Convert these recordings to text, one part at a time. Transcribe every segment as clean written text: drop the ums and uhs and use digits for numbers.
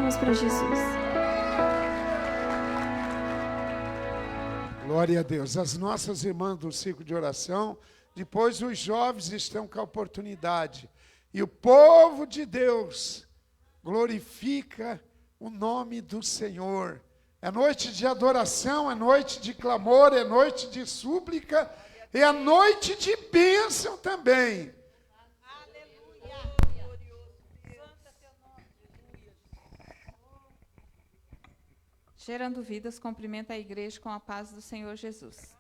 palmas para Jesus. Glória a Deus. As nossas irmãs do ciclo de oração, depois os jovens estão com a oportunidade. E o povo de Deus glorifica o nome do Senhor. É noite de adoração, é noite de clamor, é noite de súplica, é noite de bênção também. Gerando Vidas cumprimenta a igreja com a paz do Senhor Jesus.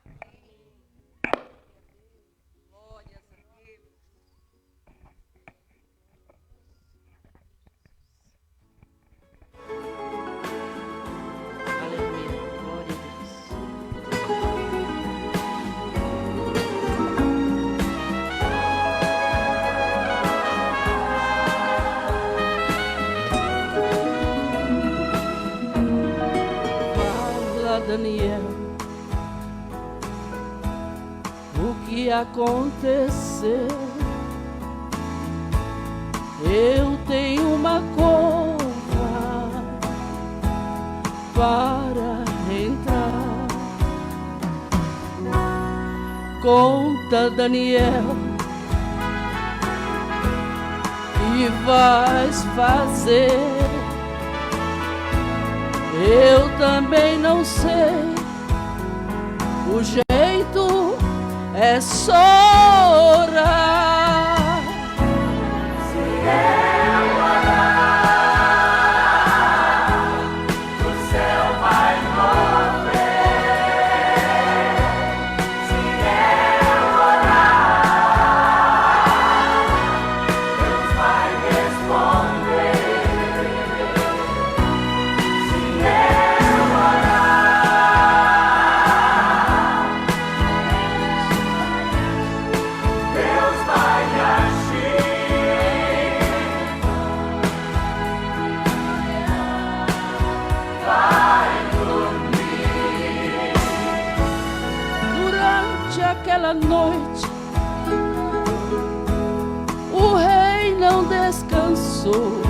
Daniel, o que aconteceu? Eu tenho uma cova para entrar. Conta, Daniel, que vais fazer. Eu também não sei, o jeito é só orar. Se eu orar, o céu vai mover. Se eu orar, Deus vai responder. Aquela noite, o rei não descansou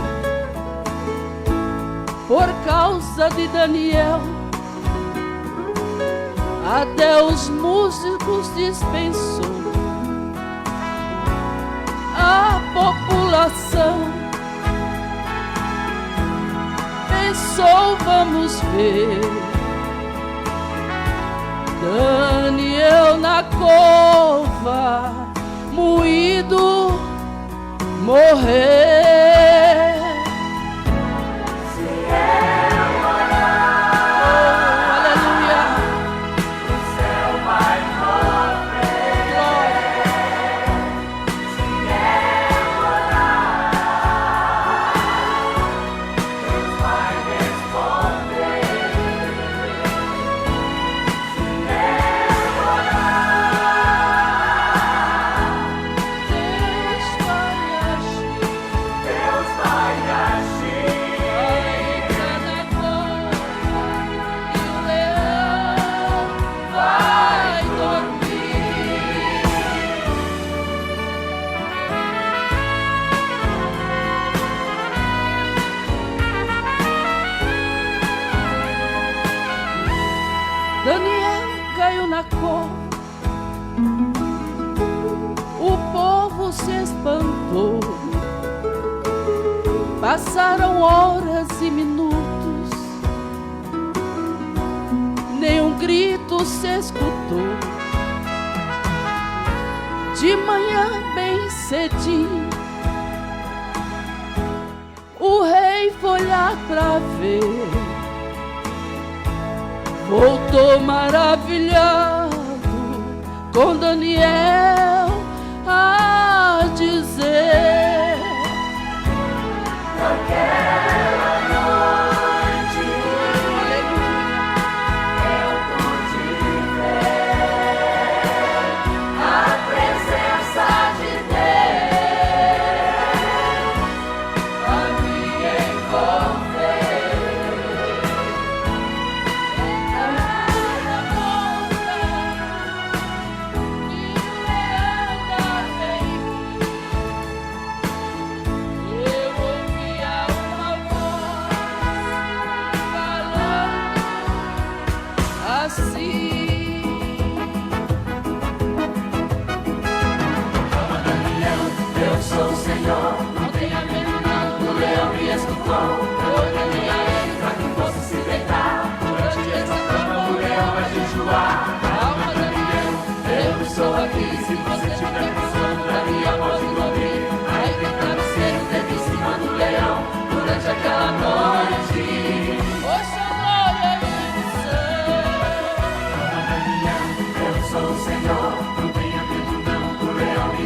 por causa de Daniel. Até os músicos dispensou. A população pensou, vamos ver Daniel na cova, moído, morrer. Se eu orar, aleluia, o céu vai mover. Se eu orar, Deus vai responder. Daniel caiu na cova, o povo se espantou. Passaram horas e minutos, nenhum grito se escutou. De manhã bem cedinho, o rei foi lá pra ver. Voltou maravilhado com Daniel a dizer: naquela noite eu pude ver a presença de Deus a me envolver. Yeah.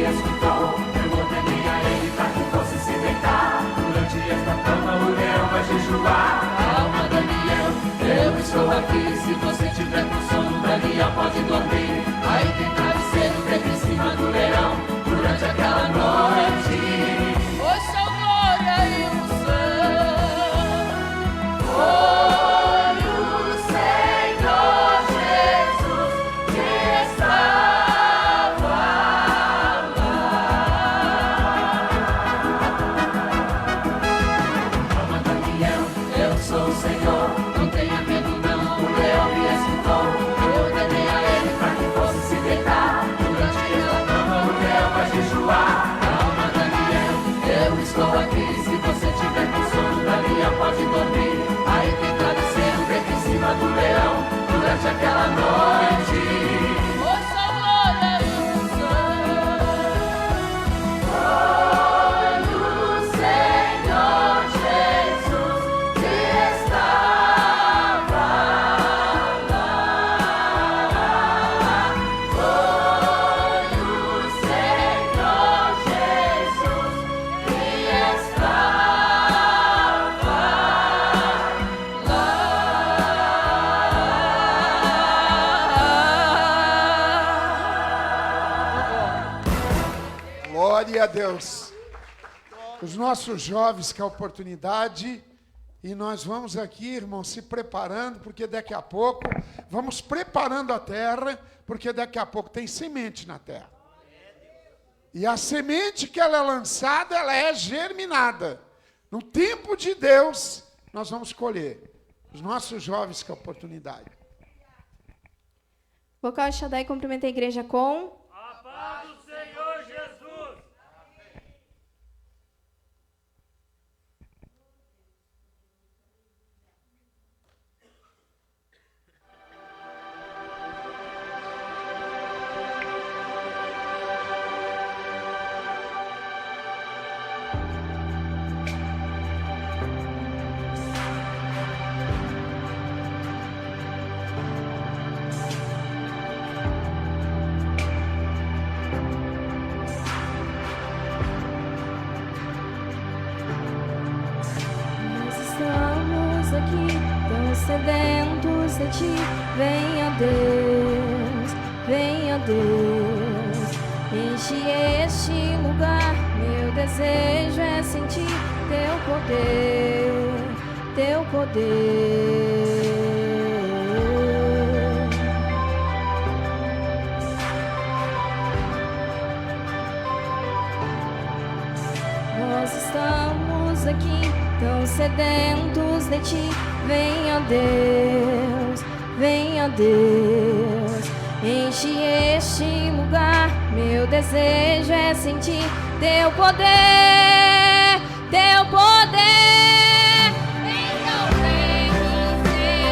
me escutou, eu ordenei a ele para que fosse se deitar. Durante esta cama o leão vai jejuar. Calma, Daniel, eu estou aqui. Se você tiver com sono, Daniel pode dormir. Aí tem travesseiro feito em cima do leão. Durante aquela noite, Ouça a glória e o céu. foi o Senhor Jesus que estava lá. Calma, Daniel, eu sou o Senhor. Não tenha medo não, o leão me escutou. Eu ordenei a ele para que fosse se deitar. Durante aquela cama o leão vai jejuar. Calma, Daniel, eu estou aqui. Se você tiver com sono, Daniel pode dormir. Aí tem travesseiro feito em cima do leão. Durante aquela noite, Ouça a glória e o céu. foi o Senhor Jesus que estava lá. Foi o Senhor Jesus que Glória a Deus. Os nossos jovens que é a oportunidade. E nós vamos aqui, irmãos, se preparando, porque daqui a pouco, vamos preparando a terra, porque daqui a pouco tem semente na terra. E a semente que ela é lançada, ela é germinada. No tempo de Deus, nós vamos colher. Os nossos jovens que é a oportunidade. Vocal Shaddai cumprimenta a igreja com... A paz do Senhor Jesus. Nós estamos aqui, tão sedentos de ti. Venha Deus, venha Deus. Enche este lugar, meu desejo é sentir teu poder, teu poder. Nós estamos aqui, tão sedentos de ti. Venha Deus, venha Deus. Enche este lugar, meu desejo é sentir teu poder, teu poder. Então vem incendiar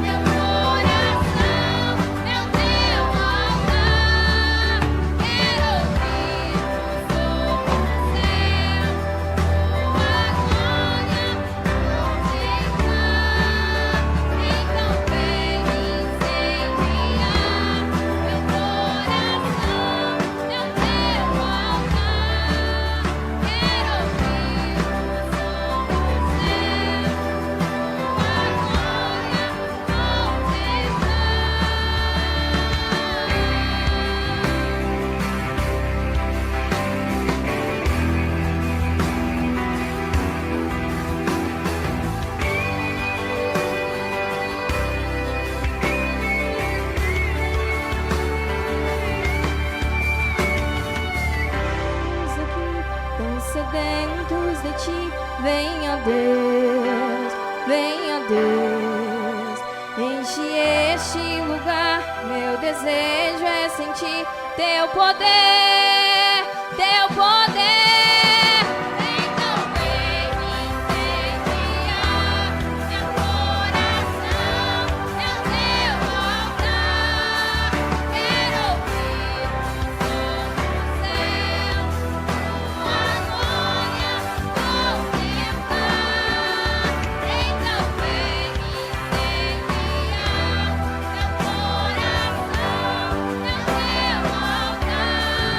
meu coração, meu teu altar. Quero ouvir o som do céu, tua glória contemplar. Então vem incendiar meu coração, meu teu altar. Quero ouvir o som do céu, tua glória Estamos aqui, tão sedentos de ti. Venha Deus, venha Deus. Enche este lugar, meu desejo é sentir teu poder, teu poder. Então vem incendiar meu coração, meu teu altar. Quero ouvir o som do céu, tua glória contemplar. Então vem incendiar meu coração, meu teu altar.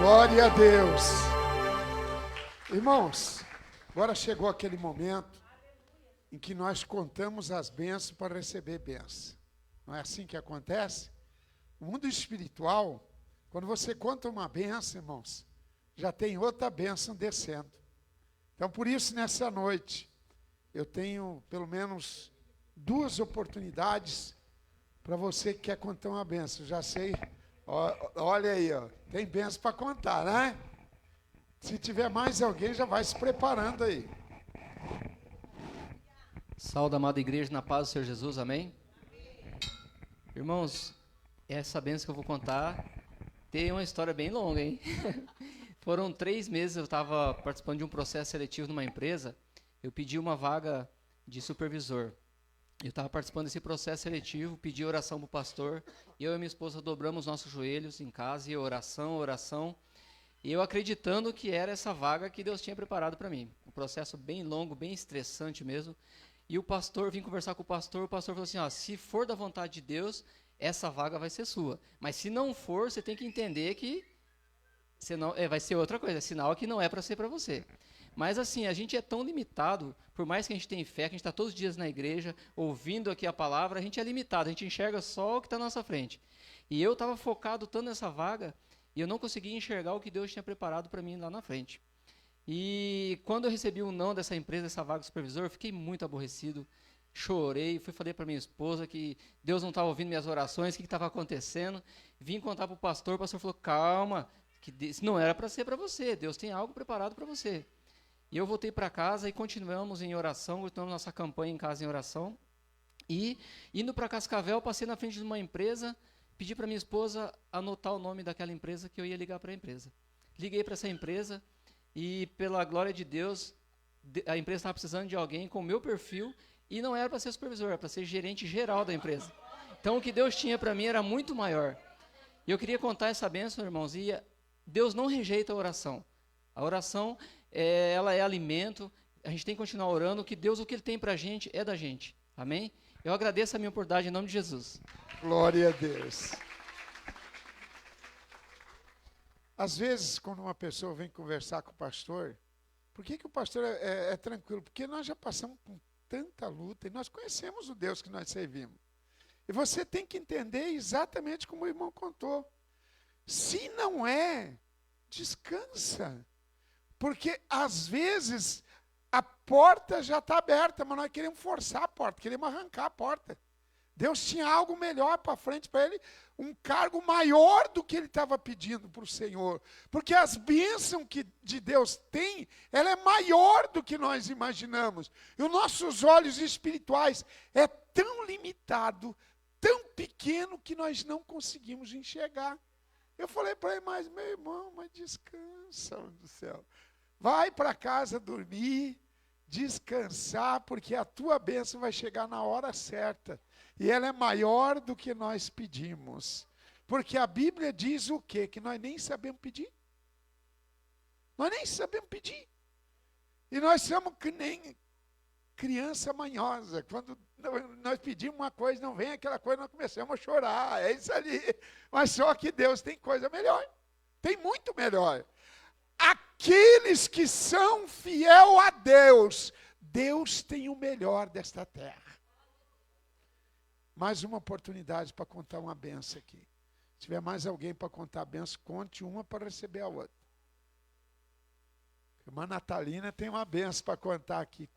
Glória a Deus. Irmãos, agora chegou aquele momento em que nós contamos as bênçãos para receber bênção. Não é assim que acontece? No mundo espiritual, quando você conta uma bênção, irmãos, já tem outra bênção descendo. Então, por isso, nessa noite, eu tenho pelo menos 2 oportunidades para você que quer contar uma bênção. Já sei, olha aí, ó, tem bênção para contar, né? Se tiver mais alguém, já vai se preparando aí. Saúde, amada igreja, na paz do Senhor Jesus, amém? Irmãos, essa bênção que eu vou contar tem uma história bem longa, hein? Foram 3 meses, eu estava participando de um processo seletivo numa empresa, eu pedi uma vaga de supervisor. Eu estava participando desse processo seletivo, pedi oração para o pastor, eu e minha esposa dobramos nossos joelhos em casa, e oração, e eu acreditando que era essa vaga que Deus tinha preparado para mim. Um processo bem longo, bem estressante mesmo. E o pastor, vim conversar com o pastor falou assim, ó, se for da vontade de Deus, essa vaga vai ser sua. Mas se não for, você tem que entender que senão, vai ser outra coisa, é sinal que não é para ser para você. Mas assim, a gente é tão limitado, por mais que a gente tenha fé, que a gente está todos os dias na igreja, ouvindo aqui a palavra, a gente é limitado, a gente enxerga só o que está na nossa frente. E eu estava focado tanto nessa vaga, e eu não conseguia enxergar o que Deus tinha preparado para mim lá na frente. E quando eu recebi o não dessa empresa, dessa vaga de supervisor, eu fiquei muito aborrecido, chorei, falei para minha esposa que Deus não estava ouvindo minhas orações, o que estava acontecendo. Vim contar para o pastor falou, calma, que não era para ser para você, Deus tem algo preparado para você. E eu voltei para casa e continuamos em oração, continuamos nossa campanha em casa em oração. E indo para Cascavel, passei na frente de uma empresa, pedi para minha esposa anotar o nome daquela empresa que eu ia ligar para a empresa. Liguei para essa empresa e, pela glória de Deus, a empresa estava precisando de alguém com o meu perfil e não era para ser supervisor, era para ser gerente geral da empresa. Então, o que Deus tinha para mim era muito maior. E eu queria contar essa bênção, irmãos, e Deus não rejeita a oração. A oração, ela é alimento, a gente tem que continuar orando, que Deus, o que Ele tem para a gente, é da gente. Amém? Eu agradeço a minha oportunidade em nome de Jesus. Glória a Deus. Às vezes, quando uma pessoa vem conversar com o pastor, por que o pastor é tranquilo? Porque nós já passamos por tanta luta e nós conhecemos o Deus que nós servimos. E você tem que entender exatamente como o irmão contou. Se não é, descansa. Porque, às vezes, a porta já está aberta, mas nós queremos forçar a porta, queremos arrancar a porta. Deus tinha algo melhor para frente para ele, um cargo maior do que ele estava pedindo para o Senhor. Porque as bênçãos que de Deus tem, ela é maior do que nós imaginamos. E os nossos olhos espirituais é tão limitado, tão pequeno, que nós não conseguimos enxergar. Eu falei para ele, mas meu irmão, mas descansa, do céu. Vai para casa dormir, descansar, porque a tua bênção vai chegar na hora certa. E ela é maior do que nós pedimos. Porque a Bíblia diz o quê? Que nós nem sabemos pedir. Nós nem sabemos pedir. E nós somos que nem criança manhosa. Quando nós pedimos uma coisa, não vem aquela coisa, nós começamos a chorar. É isso ali. Mas só que Deus tem coisa melhor. Tem muito melhor. Aqueles que são fiel a Deus, Deus tem o melhor desta terra. Mais uma oportunidade para contar uma benção aqui. Se tiver mais alguém para contar a benção, conte uma para receber a outra. A irmã Natalina tem uma benção para contar aqui.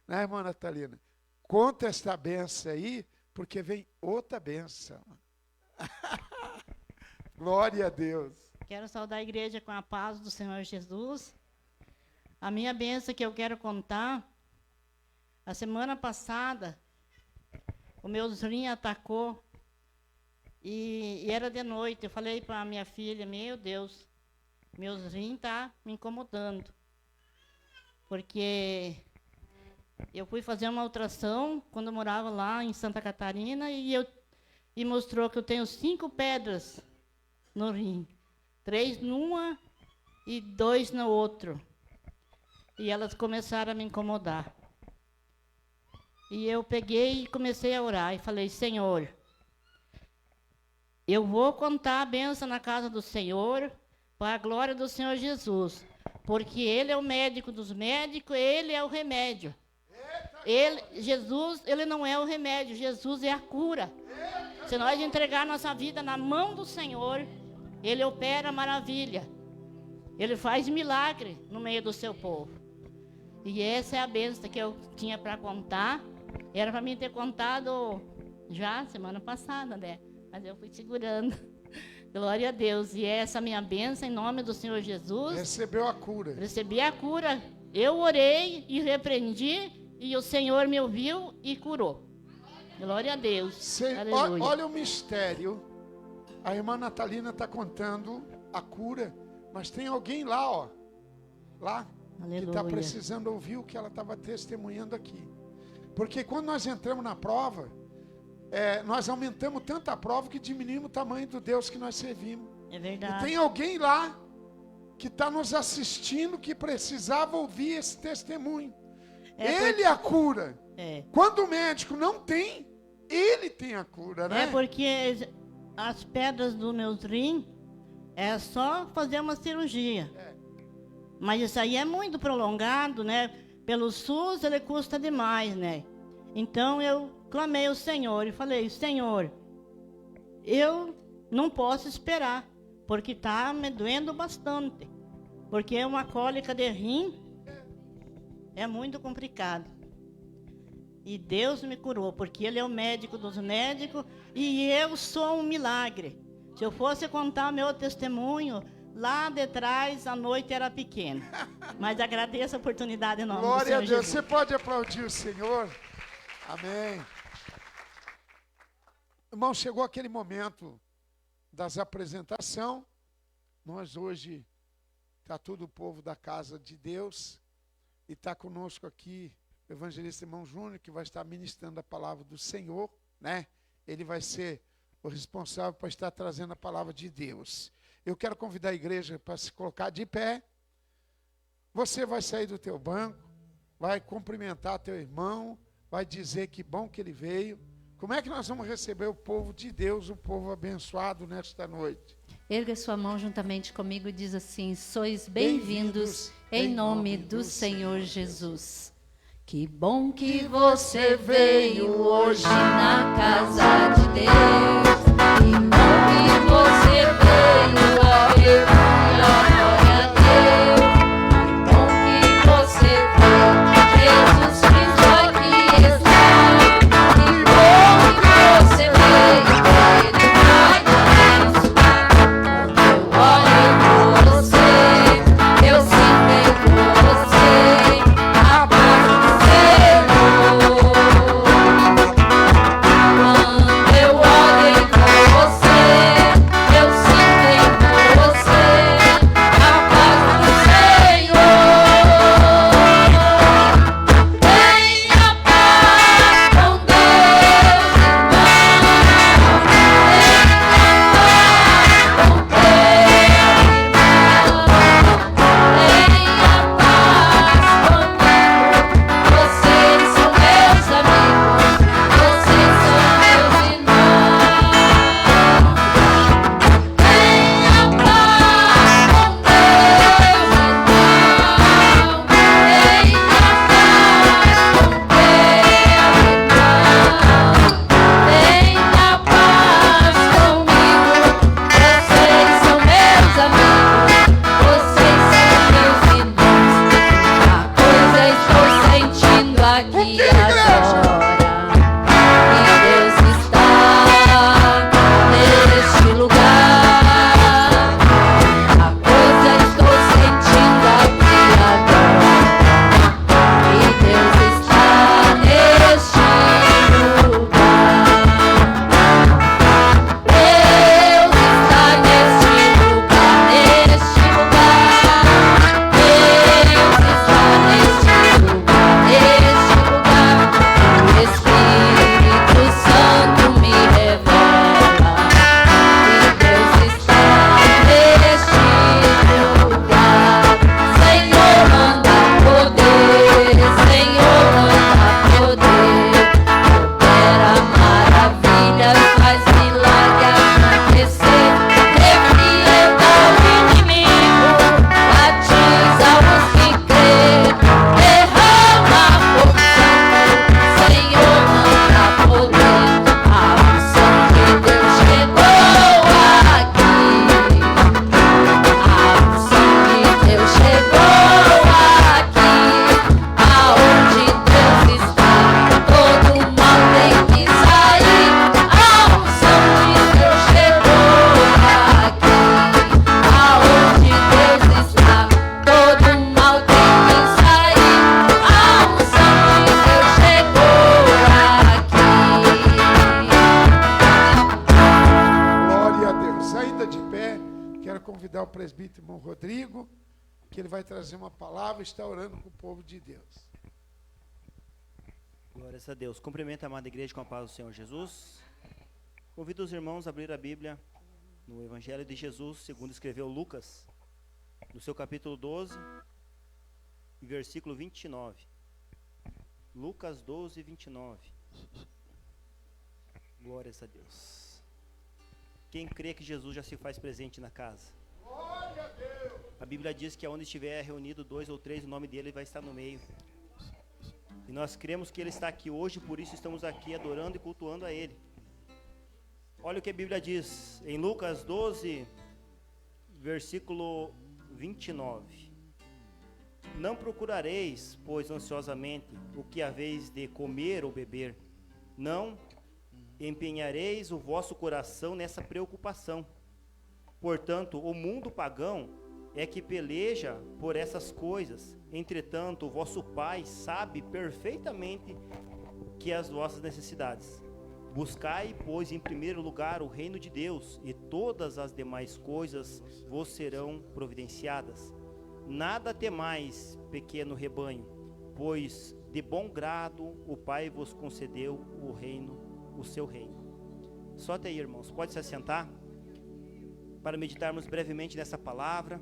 Né, irmã Natalina? Conta esta benção aí, porque vem outra benção. Glória a Deus. Quero saudar a igreja com a paz do Senhor Jesus. A minha benção que eu quero contar, a semana passada, o meu sobrinho atacou e era de noite. Eu falei para a minha filha, meu Deus, meu sobrinho está me incomodando. Porque eu fui fazer uma ultrassom quando eu morava lá em Santa Catarina e mostrou que eu tenho 5 pedras no rim. 3 numa e 2 no outro. E elas começaram a me incomodar. E eu peguei e comecei a orar e falei, Senhor, eu vou contar a bênção na casa do Senhor, para a glória do Senhor Jesus. Porque Ele é o médico dos médicos, Ele é o remédio. Jesus, Ele não é o remédio, Jesus é a cura. Se nós entregar nossa vida na mão do Senhor, Ele opera maravilha. Ele faz milagre no meio do seu povo. E essa é a bênção que eu tinha para contar. Era para mim ter contado já semana passada, né? Mas eu fui segurando. Glória a Deus. E essa minha bênção em nome do Senhor Jesus. Recebeu a cura. Recebi a cura. Eu orei e repreendi e o Senhor me ouviu e curou. Glória a Deus. Aleluia. Olha o mistério. A irmã Natalina está contando a cura, mas tem alguém lá, ó. Lá. Aleluia. Que está precisando ouvir o que ela estava testemunhando aqui. Porque quando nós entramos na prova, nós aumentamos tanto a prova que diminuímos o tamanho do Deus que nós servimos. É E verdade. tem alguém lá que está nos assistindo que precisava ouvir esse testemunho. Ele é a cura. Quando o médico não tem, ele tem a cura, né? É porque as pedras do meu rim é só fazer uma cirurgia. Mas isso aí é muito prolongado, né? Pelo SUS ele custa demais, né? Então eu clamei ao Senhor e falei: Senhor, eu não posso esperar, porque está me doendo bastante. Porque uma cólica de rim é muito complicado. E Deus me curou, porque Ele é o médico dos médicos e eu sou um milagre. Se eu fosse contar meu testemunho, lá de trás a noite era pequena. Mas agradeço a oportunidade em nome do Glória Senhor a Deus. Jesus. Você pode aplaudir o Senhor? Amém. Irmão, chegou aquele momento das apresentações. Nós hoje, está todo o povo da casa de Deus. E está conosco aqui o evangelista irmão Júnior, que vai estar ministrando a palavra do Senhor, né? Ele vai ser o responsável para estar trazendo a palavra de Deus. Eu quero convidar a igreja para se colocar de pé. Você vai sair do teu banco, vai cumprimentar teu irmão, vai dizer que bom que ele veio. Como é que nós vamos receber o povo de Deus, o povo abençoado nesta noite? Erga sua mão juntamente comigo e diz assim: sois bem-vindos em nome do Senhor Jesus. Que bom que você veio hoje na casa de Deus. Que bom que você veio, aleluia, glória a Deus. Que bom que você veio, Jesus Cristo aqui está. Que bom que você veio, Ele vai te abençoar. Eu orei por você, eu sinto por você a paz do Senhor. Quando eu orei por você, eu sinto por você presbítero Rodrigo, que ele vai trazer uma palavra e está orando com o povo de Deus. Glórias a Deus. Cumprimento a amada igreja com a paz do Senhor Jesus. Convido os irmãos a abrir a Bíblia no Evangelho de Jesus, segundo escreveu Lucas, no seu capítulo 12, e versículo 29. Lucas 12, 29. Glórias a Deus. Quem crê que Jesus já se faz presente na casa? Glória a Deus! A Bíblia diz que onde estiver reunido 2 ou 3, o nome dele vai estar no meio. E nós cremos que ele está aqui hoje, por isso estamos aqui adorando e cultuando a ele. Olha o que a Bíblia diz em Lucas 12, versículo 29. Não procurareis, pois, ansiosamente o que haveis de comer ou beber. Não empenhareis o vosso coração nessa preocupação. Portanto, o mundo pagão é que peleja por essas coisas. Entretanto, o vosso Pai sabe perfeitamente que as vossas necessidades. Buscai, pois, em primeiro lugar o reino de Deus, e todas as demais coisas vos serão providenciadas. Nada temais, pequeno rebanho, pois de bom grado o Pai vos concedeu o reino, o seu reino. Só até aí, irmãos, pode se assentar para meditarmos brevemente nessa palavra.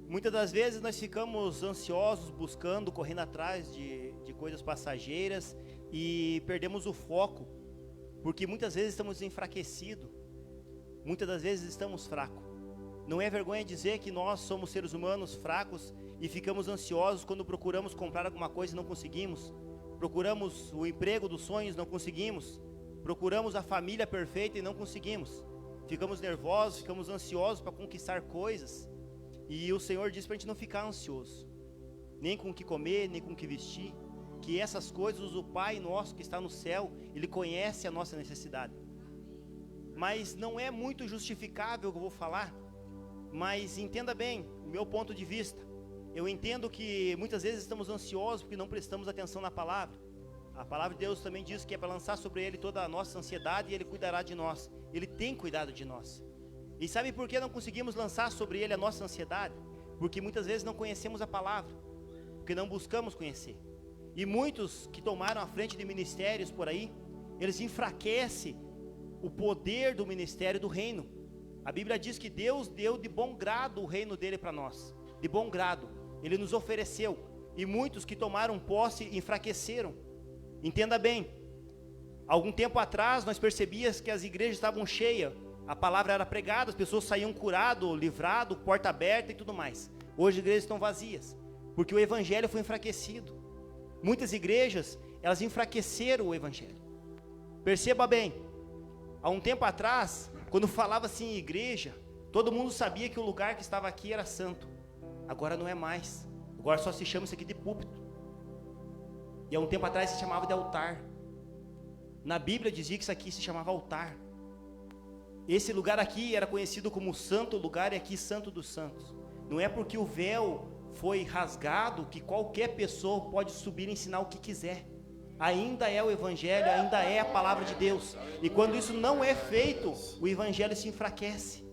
Muitas das vezes nós ficamos ansiosos, buscando, correndo atrás de coisas passageiras e perdemos o foco, porque muitas vezes estamos enfraquecidos, muitas das vezes estamos fracos. Não é vergonha dizer que nós somos seres humanos fracos e ficamos ansiosos quando procuramos comprar alguma coisa e não conseguimos, procuramos o emprego dos sonhos e não conseguimos, procuramos a família perfeita e não conseguimos, ficamos nervosos, ficamos ansiosos para conquistar coisas. E o Senhor diz para a gente não ficar ansioso, nem com o que comer, nem com o que vestir, que essas coisas o Pai nosso que está no céu, Ele conhece a nossa necessidade. Mas não é muito justificável o que eu vou falar, mas entenda bem o meu ponto de vista. Eu entendo que muitas vezes estamos ansiosos porque não prestamos atenção na palavra. A palavra de Deus também diz que é para lançar sobre Ele toda a nossa ansiedade e Ele cuidará de nós. Ele tem cuidado de nós. E sabe por que não conseguimos lançar sobre Ele a nossa ansiedade? Porque muitas vezes não conhecemos a palavra, porque não buscamos conhecer. E muitos que tomaram a frente de ministérios por aí, eles enfraquecem o poder do ministério do reino. A Bíblia diz que Deus deu de bom grado o reino dele para nós, de bom grado, Ele nos ofereceu. E muitos que tomaram posse enfraqueceram. Entenda bem, algum tempo atrás nós percebíamos que as igrejas estavam cheias, a palavra era pregada, as pessoas saíam curadas, livradas, porta aberta e tudo mais. Hoje as igrejas estão vazias, porque o evangelho foi enfraquecido. Muitas igrejas, elas enfraqueceram o evangelho. Perceba bem, há um tempo atrás, quando falava-se em igreja, todo mundo sabia que o lugar que estava aqui era santo. Agora não é mais, agora só se chama isso aqui de púlpito. E há um tempo atrás se chamava de altar. Na Bíblia dizia que isso aqui se chamava altar. Esse lugar aqui era conhecido como santo lugar e aqui santo dos santos. Não é porque o véu foi rasgado que qualquer pessoa pode subir e ensinar o que quiser. Ainda é o evangelho, ainda é a palavra de Deus. E quando isso não é feito, o evangelho se enfraquece.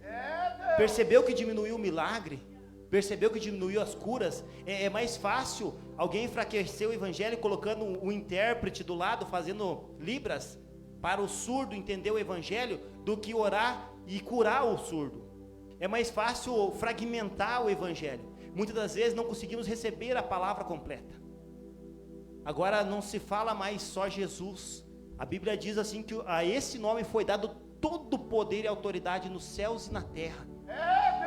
Percebeu que diminuiu o milagre? Percebeu que diminuiu as curas? É mais fácil alguém enfraquecer o evangelho colocando um intérprete do lado, fazendo libras, para o surdo entender o evangelho, do que orar e curar o surdo. É mais fácil fragmentar o evangelho. Muitas das vezes não conseguimos receber a palavra completa. Agora não se fala mais só Jesus. A Bíblia diz assim que a esse nome foi dado todo o poder e autoridade nos céus e na terra.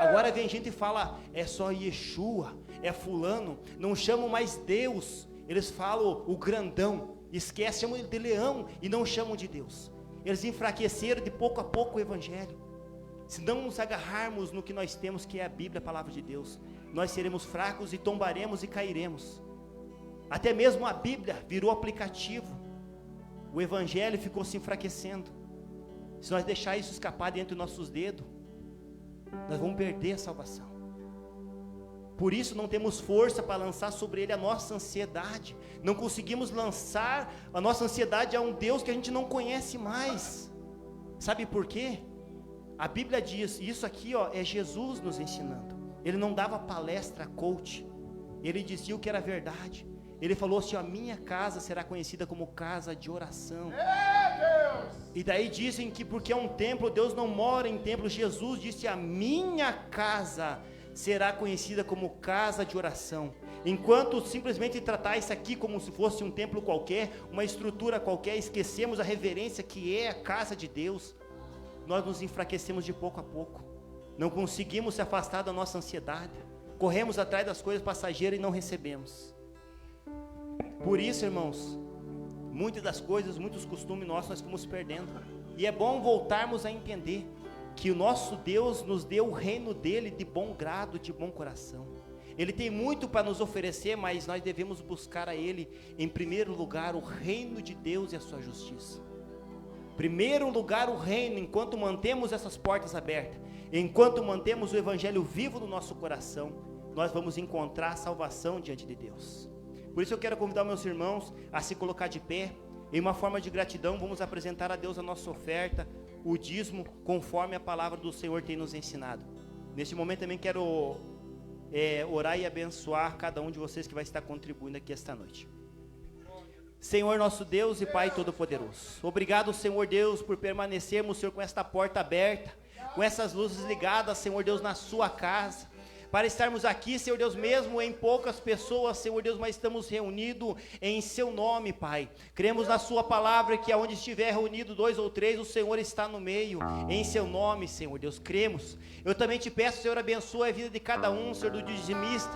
Agora vem gente e fala, é só Yeshua, é fulano, não chamam mais Deus. Eles falam o grandão. Esquece, chamam ele de leão e não chamam de Deus. Eles enfraqueceram de pouco a pouco o evangelho. Se não nos agarrarmos no que nós temos, que é a Bíblia, a palavra de Deus, nós seremos fracos e tombaremos e cairemos. Até mesmo a Bíblia virou aplicativo. O evangelho ficou se enfraquecendo. Se nós deixar isso escapar dentro dos nossos dedos, nós vamos perder a salvação. Por isso não temos força para lançar sobre ele a nossa ansiedade. Não conseguimos lançar a nossa ansiedade a um Deus que a gente não conhece mais. Sabe por quê? A Bíblia diz, e isso aqui ó, é Jesus nos ensinando. Ele não dava palestra coach, ele dizia o que era verdade. Ele falou assim, a minha casa será conhecida como casa de oração. E daí dizem que porque é um templo, Deus não mora em templo. Jesus disse, a minha casa será conhecida como casa de oração. Enquanto simplesmente tratar isso aqui como se fosse um templo qualquer, uma estrutura qualquer, esquecemos a reverência que é a casa de Deus, nós nos enfraquecemos de pouco a pouco, não conseguimos se afastar da nossa ansiedade, corremos atrás das coisas passageiras e não recebemos. Por isso, irmãos, muitas das coisas, muitos costumes nossos nós fomos perdendo, e é bom voltarmos a entender que o nosso Deus nos deu o reino dele de bom grado, de bom coração. Ele tem muito para nos oferecer, mas nós devemos buscar a Ele, em primeiro lugar, o reino de Deus e a sua justiça. Primeiro lugar, o reino, enquanto mantemos essas portas abertas, enquanto mantemos o Evangelho vivo no nosso coração, nós vamos encontrar salvação diante de Deus. Por isso eu quero convidar meus irmãos a se colocar de pé, em uma forma de gratidão, vamos apresentar a Deus a nossa oferta, o dízimo, conforme a palavra do Senhor tem nos ensinado. Neste momento também quero orar e abençoar cada um de vocês que vai estar contribuindo aqui esta noite. Senhor nosso Deus e Pai Todo-Poderoso, obrigado, Senhor Deus, por permanecermos, Senhor, com esta porta aberta, com essas luzes ligadas, Senhor Deus, na sua casa, para estarmos aqui, Senhor Deus, mesmo em poucas pessoas, Senhor Deus, mas estamos reunidos em seu nome, Pai. Cremos na sua palavra que aonde estiver reunido 2 ou 3, o Senhor está no meio, em seu nome, Senhor Deus, cremos. Eu também te peço, Senhor, abençoa a vida de cada um, Senhor, do dizimista,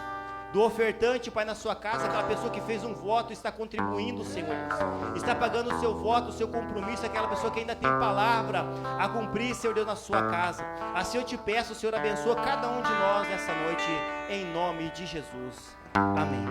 do ofertante, Pai, na sua casa, aquela pessoa que fez um voto, está contribuindo, Senhor Deus, está pagando o seu voto, o seu compromisso, aquela pessoa que ainda tem palavra a cumprir, Senhor Deus, na sua casa. Assim eu te peço, Senhor, abençoa cada um de nós nessa noite, em nome de Jesus. Amém.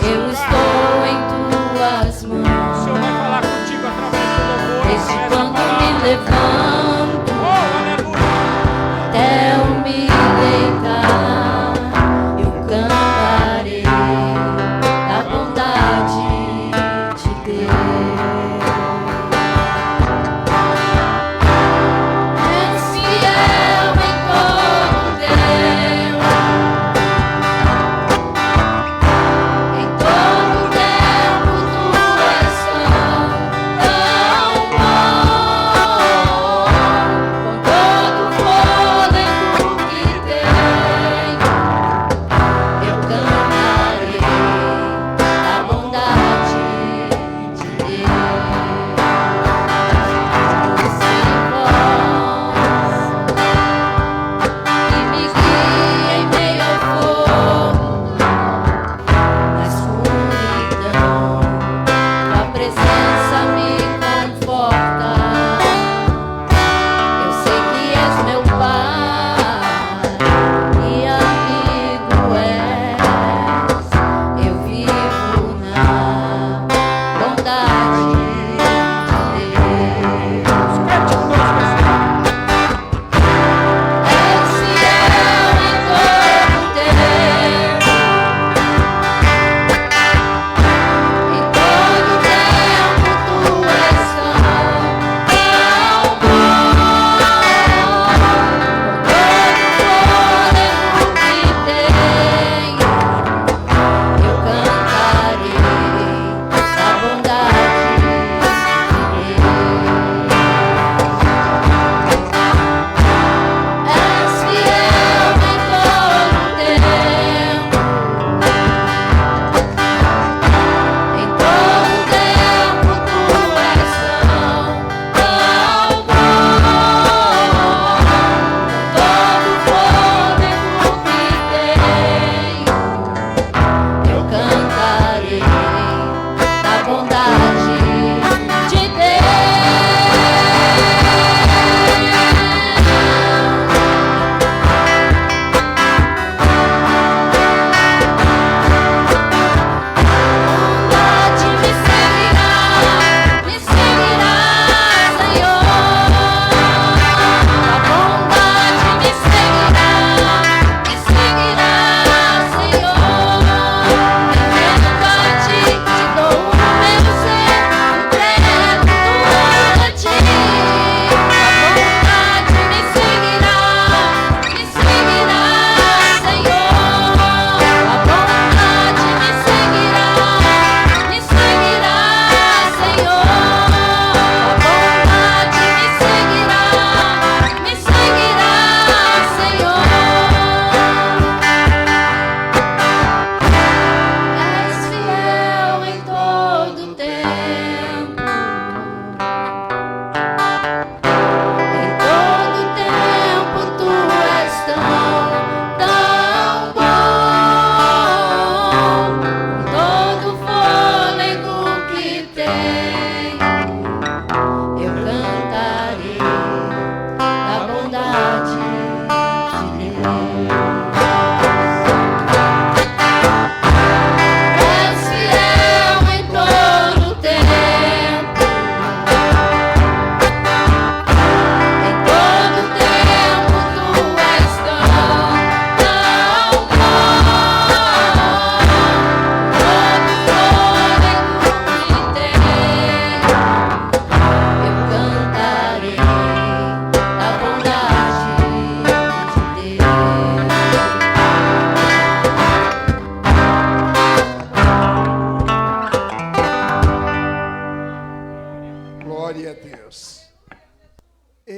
Eu estou em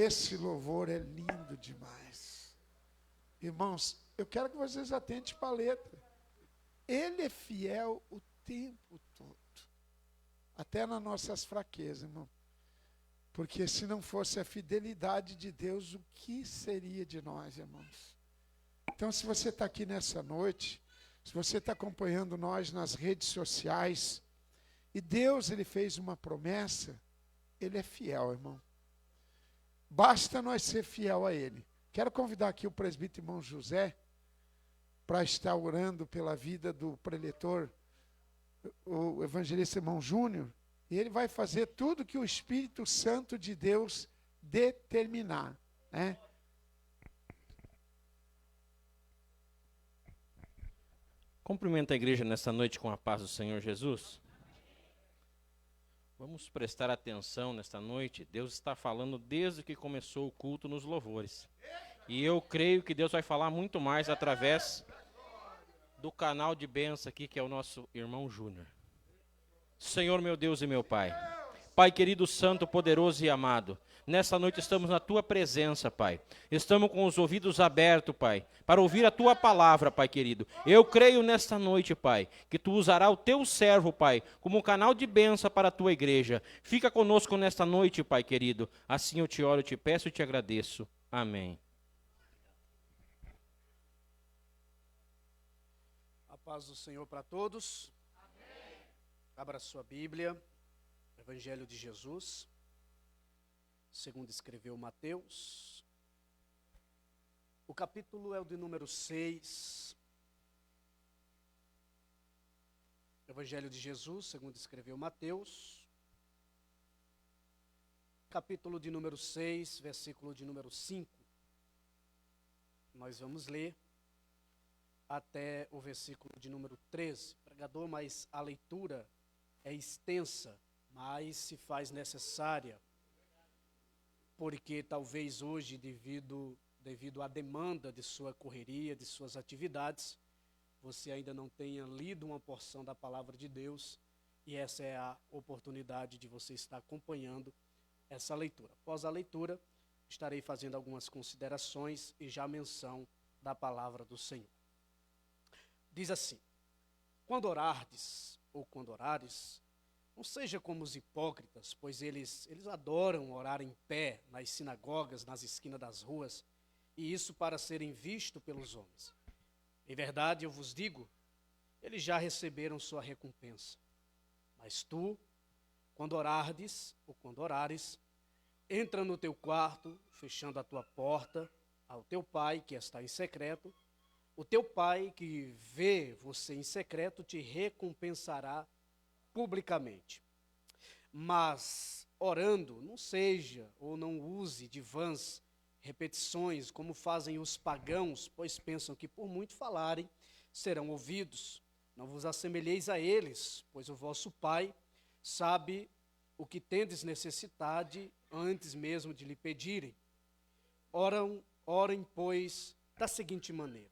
esse louvor é lindo demais. Irmãos, eu quero que vocês atentem para a letra. Ele é fiel o tempo todo. Até nas nossas fraquezas, irmão. Porque se não fosse a fidelidade de Deus, o que seria de nós, irmãos? Então, se você está aqui nessa noite, se você está acompanhando nós nas redes sociais, e Deus, Ele fez uma promessa, Ele é fiel, irmão. Basta nós ser fiel a Ele. Quero convidar aqui o presbítero irmão José, para estar orando pela vida do preletor, o evangelista irmão Júnior, e ele vai fazer tudo que o Espírito Santo de Deus determinar, né? Cumprimento a igreja nesta noite com a paz do Senhor Jesus. Vamos prestar atenção nesta noite. Deus está falando desde que começou o culto nos louvores. E eu creio que Deus vai falar muito mais através do canal de bênção aqui, que é o nosso irmão Júnior. Senhor, meu Deus e meu Pai. Pai querido, santo, poderoso e amado. Nessa noite estamos na Tua presença, Pai. Estamos com os ouvidos abertos, Pai, para ouvir a Tua palavra, Pai querido. Eu creio nesta noite, Pai, que Tu usará o Teu servo, Pai, como um canal de bênção para a Tua igreja. Fica conosco nesta noite, Pai querido. Assim eu te oro, te peço e te agradeço. Amém. A paz do Senhor para todos. Amém. Abra sua Bíblia, Evangelho de Jesus, segundo escreveu Mateus. O capítulo é o de número 6. Evangelho de Jesus, segundo escreveu Mateus. Capítulo de número 6, versículo de número 5. Nós vamos ler até o versículo de número 13. Pregador, mas a leitura é extensa, mas se faz necessária, porque talvez hoje, devido à demanda de sua correria, de suas atividades, você ainda não tenha lido uma porção da palavra de Deus, e essa é a oportunidade de você estar acompanhando essa leitura. Após a leitura, estarei fazendo algumas considerações e já menção da palavra do Senhor. Diz assim: quando orardes ou quando orares, não seja como os hipócritas, pois eles adoram orar em pé nas sinagogas, nas esquinas das ruas, e isso para serem vistos pelos homens. Em verdade, eu vos digo, eles já receberam sua recompensa. Mas tu, quando orardes ou quando orares, entra no teu quarto, fechando a tua porta, ao teu pai que está em secreto. O teu pai que vê você em secreto te recompensará publicamente. Mas, orando, não seja ou não use de vãs repetições, como fazem os pagãos, pois pensam que por muito falarem, serão ouvidos. Não vos assemelheis a eles, pois o vosso Pai sabe o que tendes necessidade antes mesmo de lhe pedirem. Orem, pois, da seguinte maneira: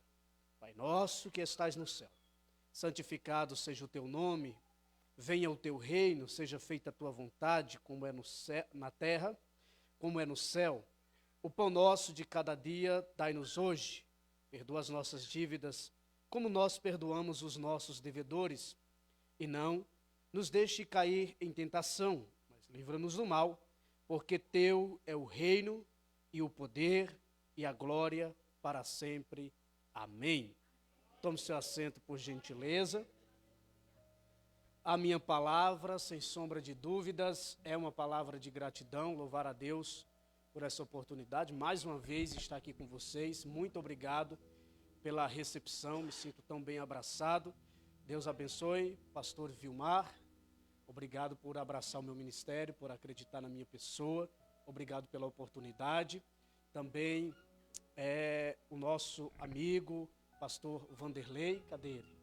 Pai nosso que estais no céu, santificado seja o teu nome, venha o teu reino, seja feita a tua vontade, como é na terra, como é no céu. O pão nosso de cada dia dai-nos hoje. Perdoa as nossas dívidas, como nós perdoamos os nossos devedores. E não nos deixe cair em tentação, mas livra-nos do mal, porque teu é o reino e o poder e a glória para sempre. Amém. Tome seu assento, por gentileza. A minha palavra, sem sombra de dúvidas, é uma palavra de gratidão, louvar a Deus por essa oportunidade. Mais uma vez estar aqui com vocês. Muito obrigado pela recepção, me sinto tão bem abraçado. Deus abençoe, pastor Vilmar. Obrigado por abraçar o meu ministério, por acreditar na minha pessoa. Obrigado pela oportunidade. Também o nosso amigo, pastor Vanderlei. Cadê ele?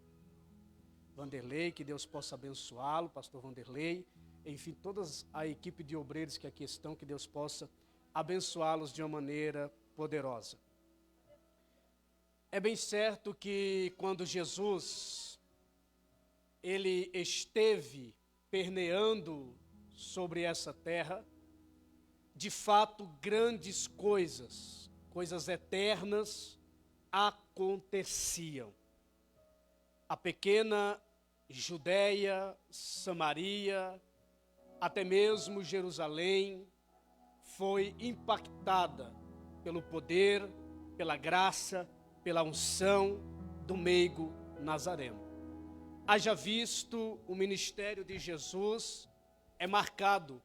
Vanderlei, que Deus possa abençoá-lo, pastor Vanderlei. Enfim, toda a equipe de obreiros que aqui estão, que Deus possa abençoá-los de uma maneira poderosa. É bem certo que quando Jesus ele esteve perneando sobre essa terra, de fato, grandes coisas, coisas eternas, aconteciam. A pequena Judéia, Samaria, até mesmo Jerusalém, foi impactada pelo poder, pela graça, pela unção do meigo Nazareno. Haja visto, o ministério de Jesus é marcado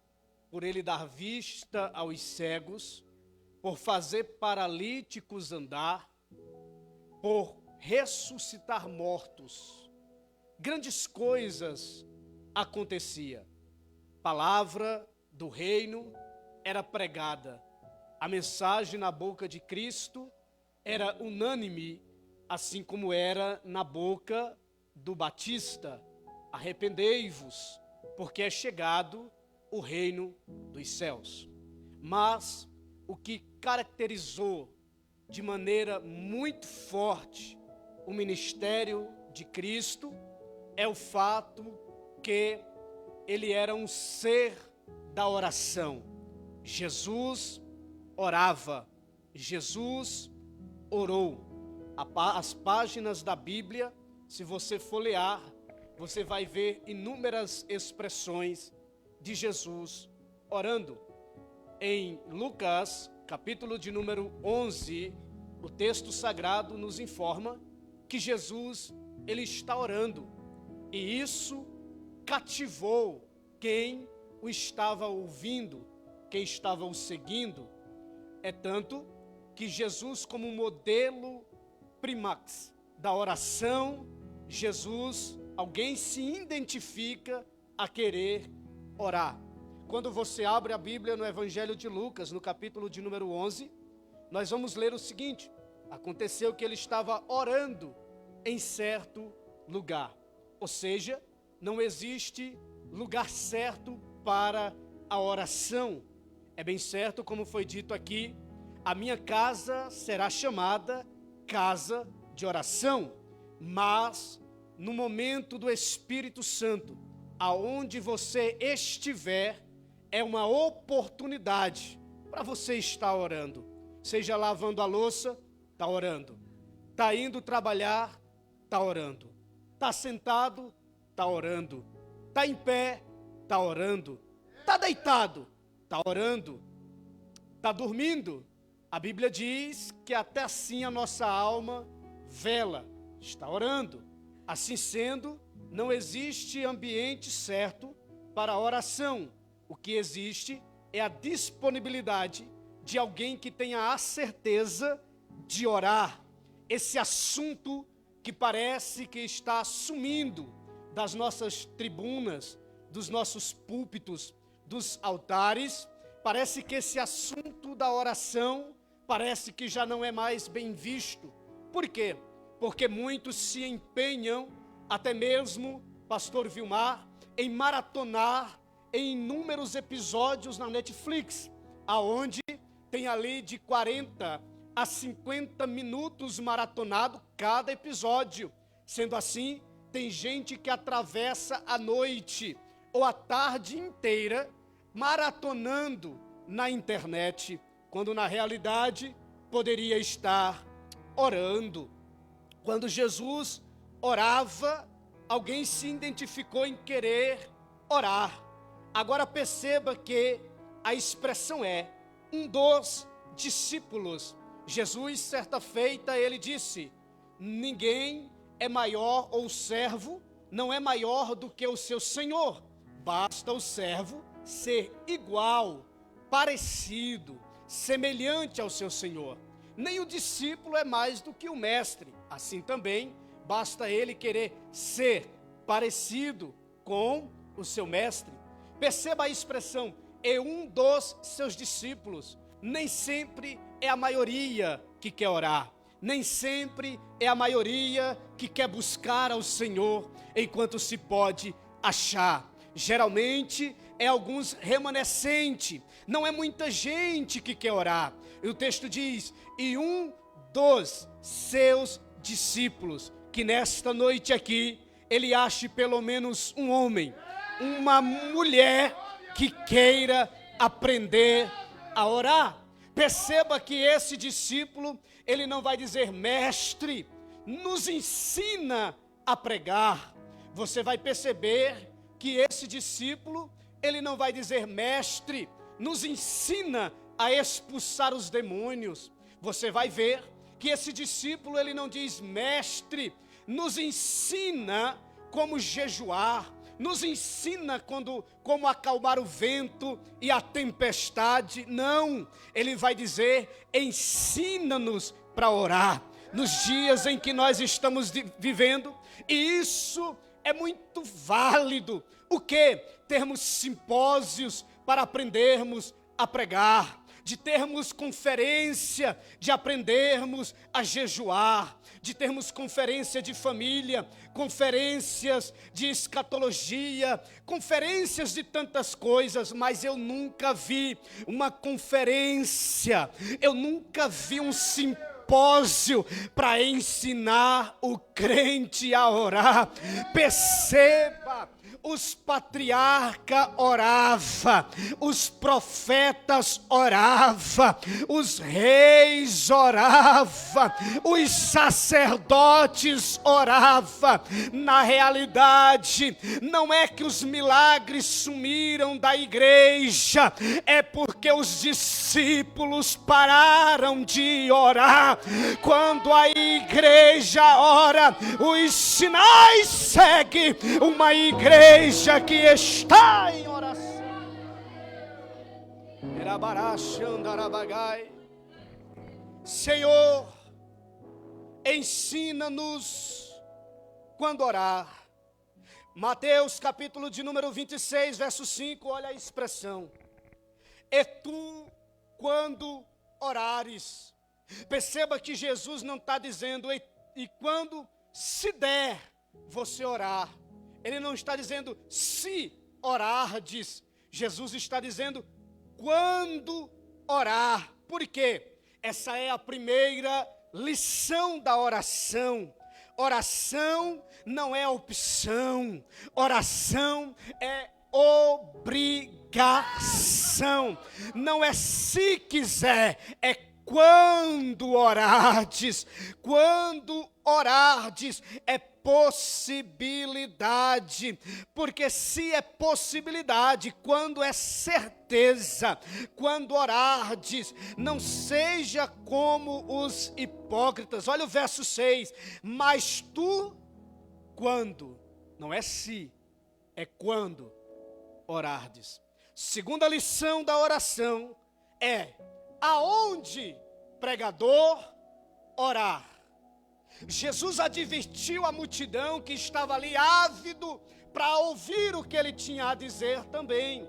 por ele dar vista aos cegos, por fazer paralíticos andar, por ressuscitar mortos. Grandes coisas aconteciam. Palavra do reino era pregada. A mensagem na boca de Cristo era unânime, assim como era na boca do Batista: arrependei-vos, porque é chegado o reino dos céus. Mas o que caracterizou de maneira muito forte o ministério de Cristo é o fato que ele era um ser da oração. Jesus orava, Jesus orou. As páginas da Bíblia, se você folhear, você vai ver inúmeras expressões de Jesus orando. Em Lucas, capítulo de número 11, o texto sagrado nos informa que Jesus, ele está orando. E isso cativou quem o estava ouvindo, quem estava o seguindo. É tanto que Jesus, como modelo primax da oração, Jesus, alguém se identifica a querer orar. Quando você abre a Bíblia no Evangelho de Lucas, no capítulo de número 11, nós vamos ler o seguinte: aconteceu que ele estava orando em certo lugar. Ou seja, não existe lugar certo para a oração. É bem certo, como foi dito aqui, a minha casa será chamada casa de oração, mas no momento do Espírito Santo, aonde você estiver, é uma oportunidade para você estar orando. Seja lavando a louça, está orando. Está indo trabalhar, está orando. Está sentado, está orando. Está em pé, está orando. Está deitado, está orando. Está dormindo. A Bíblia diz que até assim a nossa alma vela, está orando. Assim sendo, não existe ambiente certo para a oração. O que existe é a disponibilidade de alguém que tenha a certeza de orar. Esse assunto que parece que está sumindo das nossas tribunas, dos nossos púlpitos, dos altares, parece que esse assunto da oração parece que já não é mais bem visto. Por quê? Porque muitos se empenham, até mesmo, pastor Vilmar, em maratonar em inúmeros episódios na Netflix, aonde tem ali de 40 a 50 minutos maratonado cada episódio. Sendo assim, tem gente que atravessa a noite ou a tarde inteira maratonando na internet, quando na realidade poderia estar orando. Quando Jesus orava, alguém se identificou em querer orar. Agora perceba que a expressão é um dos discípulos. Jesus, certa feita, ele disse: ninguém é maior, ou servo não é maior do que o seu senhor. Basta o servo ser igual, parecido, semelhante ao seu senhor. Nem o discípulo é mais do que o mestre. Assim também, basta ele querer ser parecido com o seu mestre. Perceba a expressão, é um dos seus discípulos. Nem sempre é a maioria que quer orar. Nem sempre é a maioria que quer buscar ao Senhor enquanto se pode achar. Geralmente é alguns remanescentes. Não é muita gente que quer orar. E o texto diz, e um dos seus discípulos, que nesta noite aqui, ele ache pelo menos um homem, uma mulher que queira aprender a orar. Perceba que esse discípulo, ele não vai dizer: mestre, nos ensina a pregar. Você vai perceber que esse discípulo, ele não vai dizer: mestre, nos ensina a expulsar os demônios. Você vai ver que esse discípulo, ele não diz: mestre, nos ensina como jejuar, nos ensina como acalmar o vento e a tempestade. Não, ele vai dizer: ensina-nos para orar nos dias em que nós estamos vivendo. E isso é muito válido. O quê? Termos simpósios para aprendermos a pregar, de termos conferência, de aprendermos a jejuar, de termos conferência de família, conferências de escatologia, conferências de tantas coisas, mas eu nunca vi uma conferência, eu nunca vi um simpósio para ensinar o crente a orar. Perceba, os patriarcas oravam, os profetas oravam, os reis oravam, os sacerdotes oravam. Na realidade, não é que os milagres sumiram da igreja, é porque os discípulos pararam de orar. Quando a igreja ora, os sinais seguem uma igreja que está em oração. Senhor, ensina-nos quando orar. Mateus capítulo de número 26, verso 5, olha a expressão: e tu quando orares. Perceba que Jesus não está dizendo e quando se der você orar. Ele não está dizendo se orardes. Jesus está dizendo quando orar. Por quê? Essa é a primeira lição da oração. Oração não é opção. Oração é obrigação. Não é se quiser, é quando orardes. Quando orardes é possibilidade, porque se é possibilidade, quando é certeza, quando orardes, não seja como os hipócritas. Olha o verso 6, mas tu, quando, não é se, é quando orardes. Segunda lição da oração é aonde, pregador, orar. Jesus advertiu a multidão que estava ali ávido para ouvir o que ele tinha a dizer também,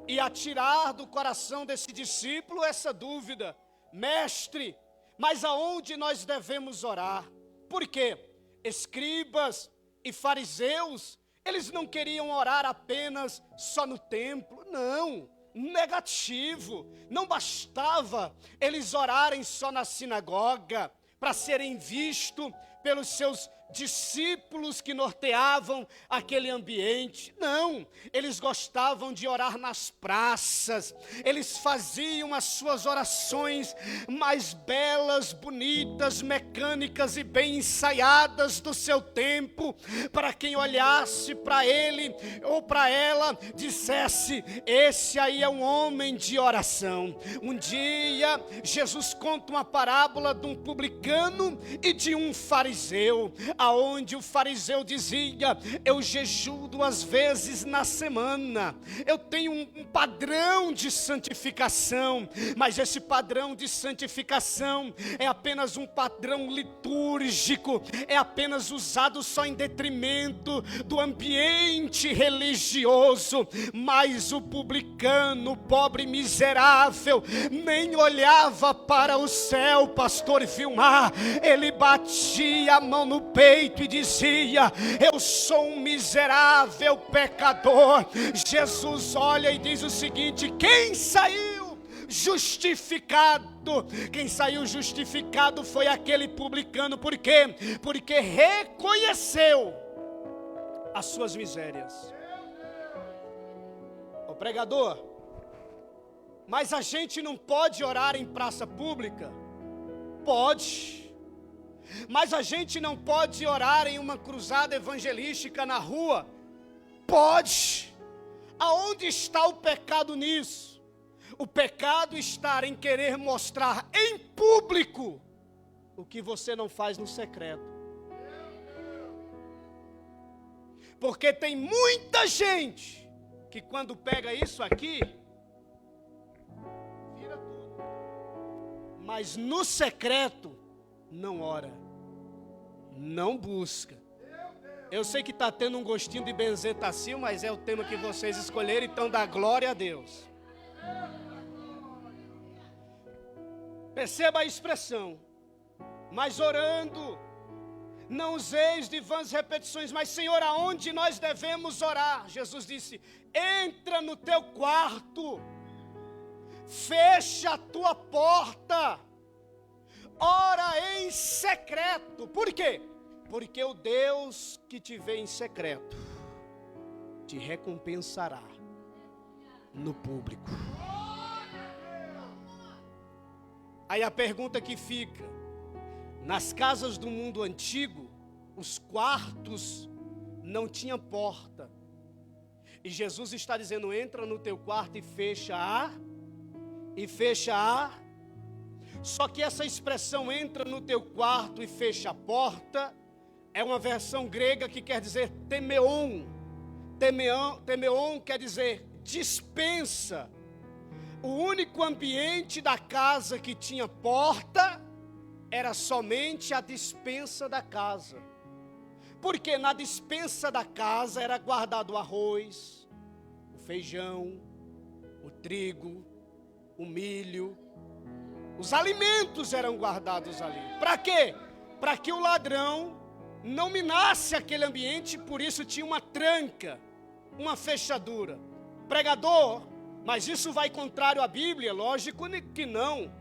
e a tirar do coração desse discípulo essa dúvida: mestre, mas aonde nós devemos orar? Por quê? Escribas e fariseus, eles não queriam orar apenas só no templo, não. Negativo, não bastava eles orarem só na sinagoga para serem vistos pelos seus discípulos que norteavam aquele ambiente. Não, eles gostavam de orar nas praças. Eles faziam as suas orações mais belas, bonitas, mecânicas e bem ensaiadas do seu tempo, para quem olhasse para ele ou para ela dissesse: esse aí é um homem de oração. Um dia Jesus conta uma parábola de um publicano e de um fariseu, aonde o fariseu dizia: eu jejuo 2 vezes na semana, eu tenho um padrão de santificação, mas esse padrão de santificação é apenas um padrão litúrgico, é apenas usado só em detrimento do ambiente religioso. Mas o publicano, o pobre miserável, nem olhava para o céu, pastor Vilmar, ele batia a mão no peito e dizia: eu sou um miserável pecador. Jesus olha e diz o seguinte: quem saiu justificado? Quem saiu justificado foi aquele publicano. Por quê? Porque reconheceu as suas misérias. O pregador, Mas a gente não pode orar em praça pública? Pode. Mas a gente não pode orar em uma cruzada evangelística na rua? Pode. Aonde está o pecado nisso? O pecado está em querer mostrar em público o que você não faz no secreto. Porque tem muita gente que quando pega isso aqui, vira tudo. Mas no secreto, não ora, não busca. Eu sei que está tendo um gostinho de benzetacil, mas é o tema que vocês escolheram, então dá glória a Deus. Perceba a expressão, mas orando, não useis de vãs repetições, mas Senhor, aonde nós devemos orar? Jesus disse, entra no teu quarto, fecha a tua porta, ora em secreto. Por quê? Porque o Deus que te vê em secreto te recompensará no público. Aí a pergunta que fica, nas casas do mundo antigo, os quartos não tinham porta. E Jesus está dizendo, entra no teu quarto e fecha a. Só que essa expressão, entra no teu quarto e fecha a porta, é uma versão grega que quer dizer temeon. Temeon quer dizer dispensa. O único ambiente da casa que tinha porta era somente a despensa da casa. Porque na despensa da casa era guardado o arroz, o feijão, o trigo, o milho. Os alimentos eram guardados ali. Para quê? Para que o ladrão não minasse aquele ambiente, por isso tinha uma tranca, uma fechadura. Pregador, mas isso vai contrário à Bíblia? Lógico que não.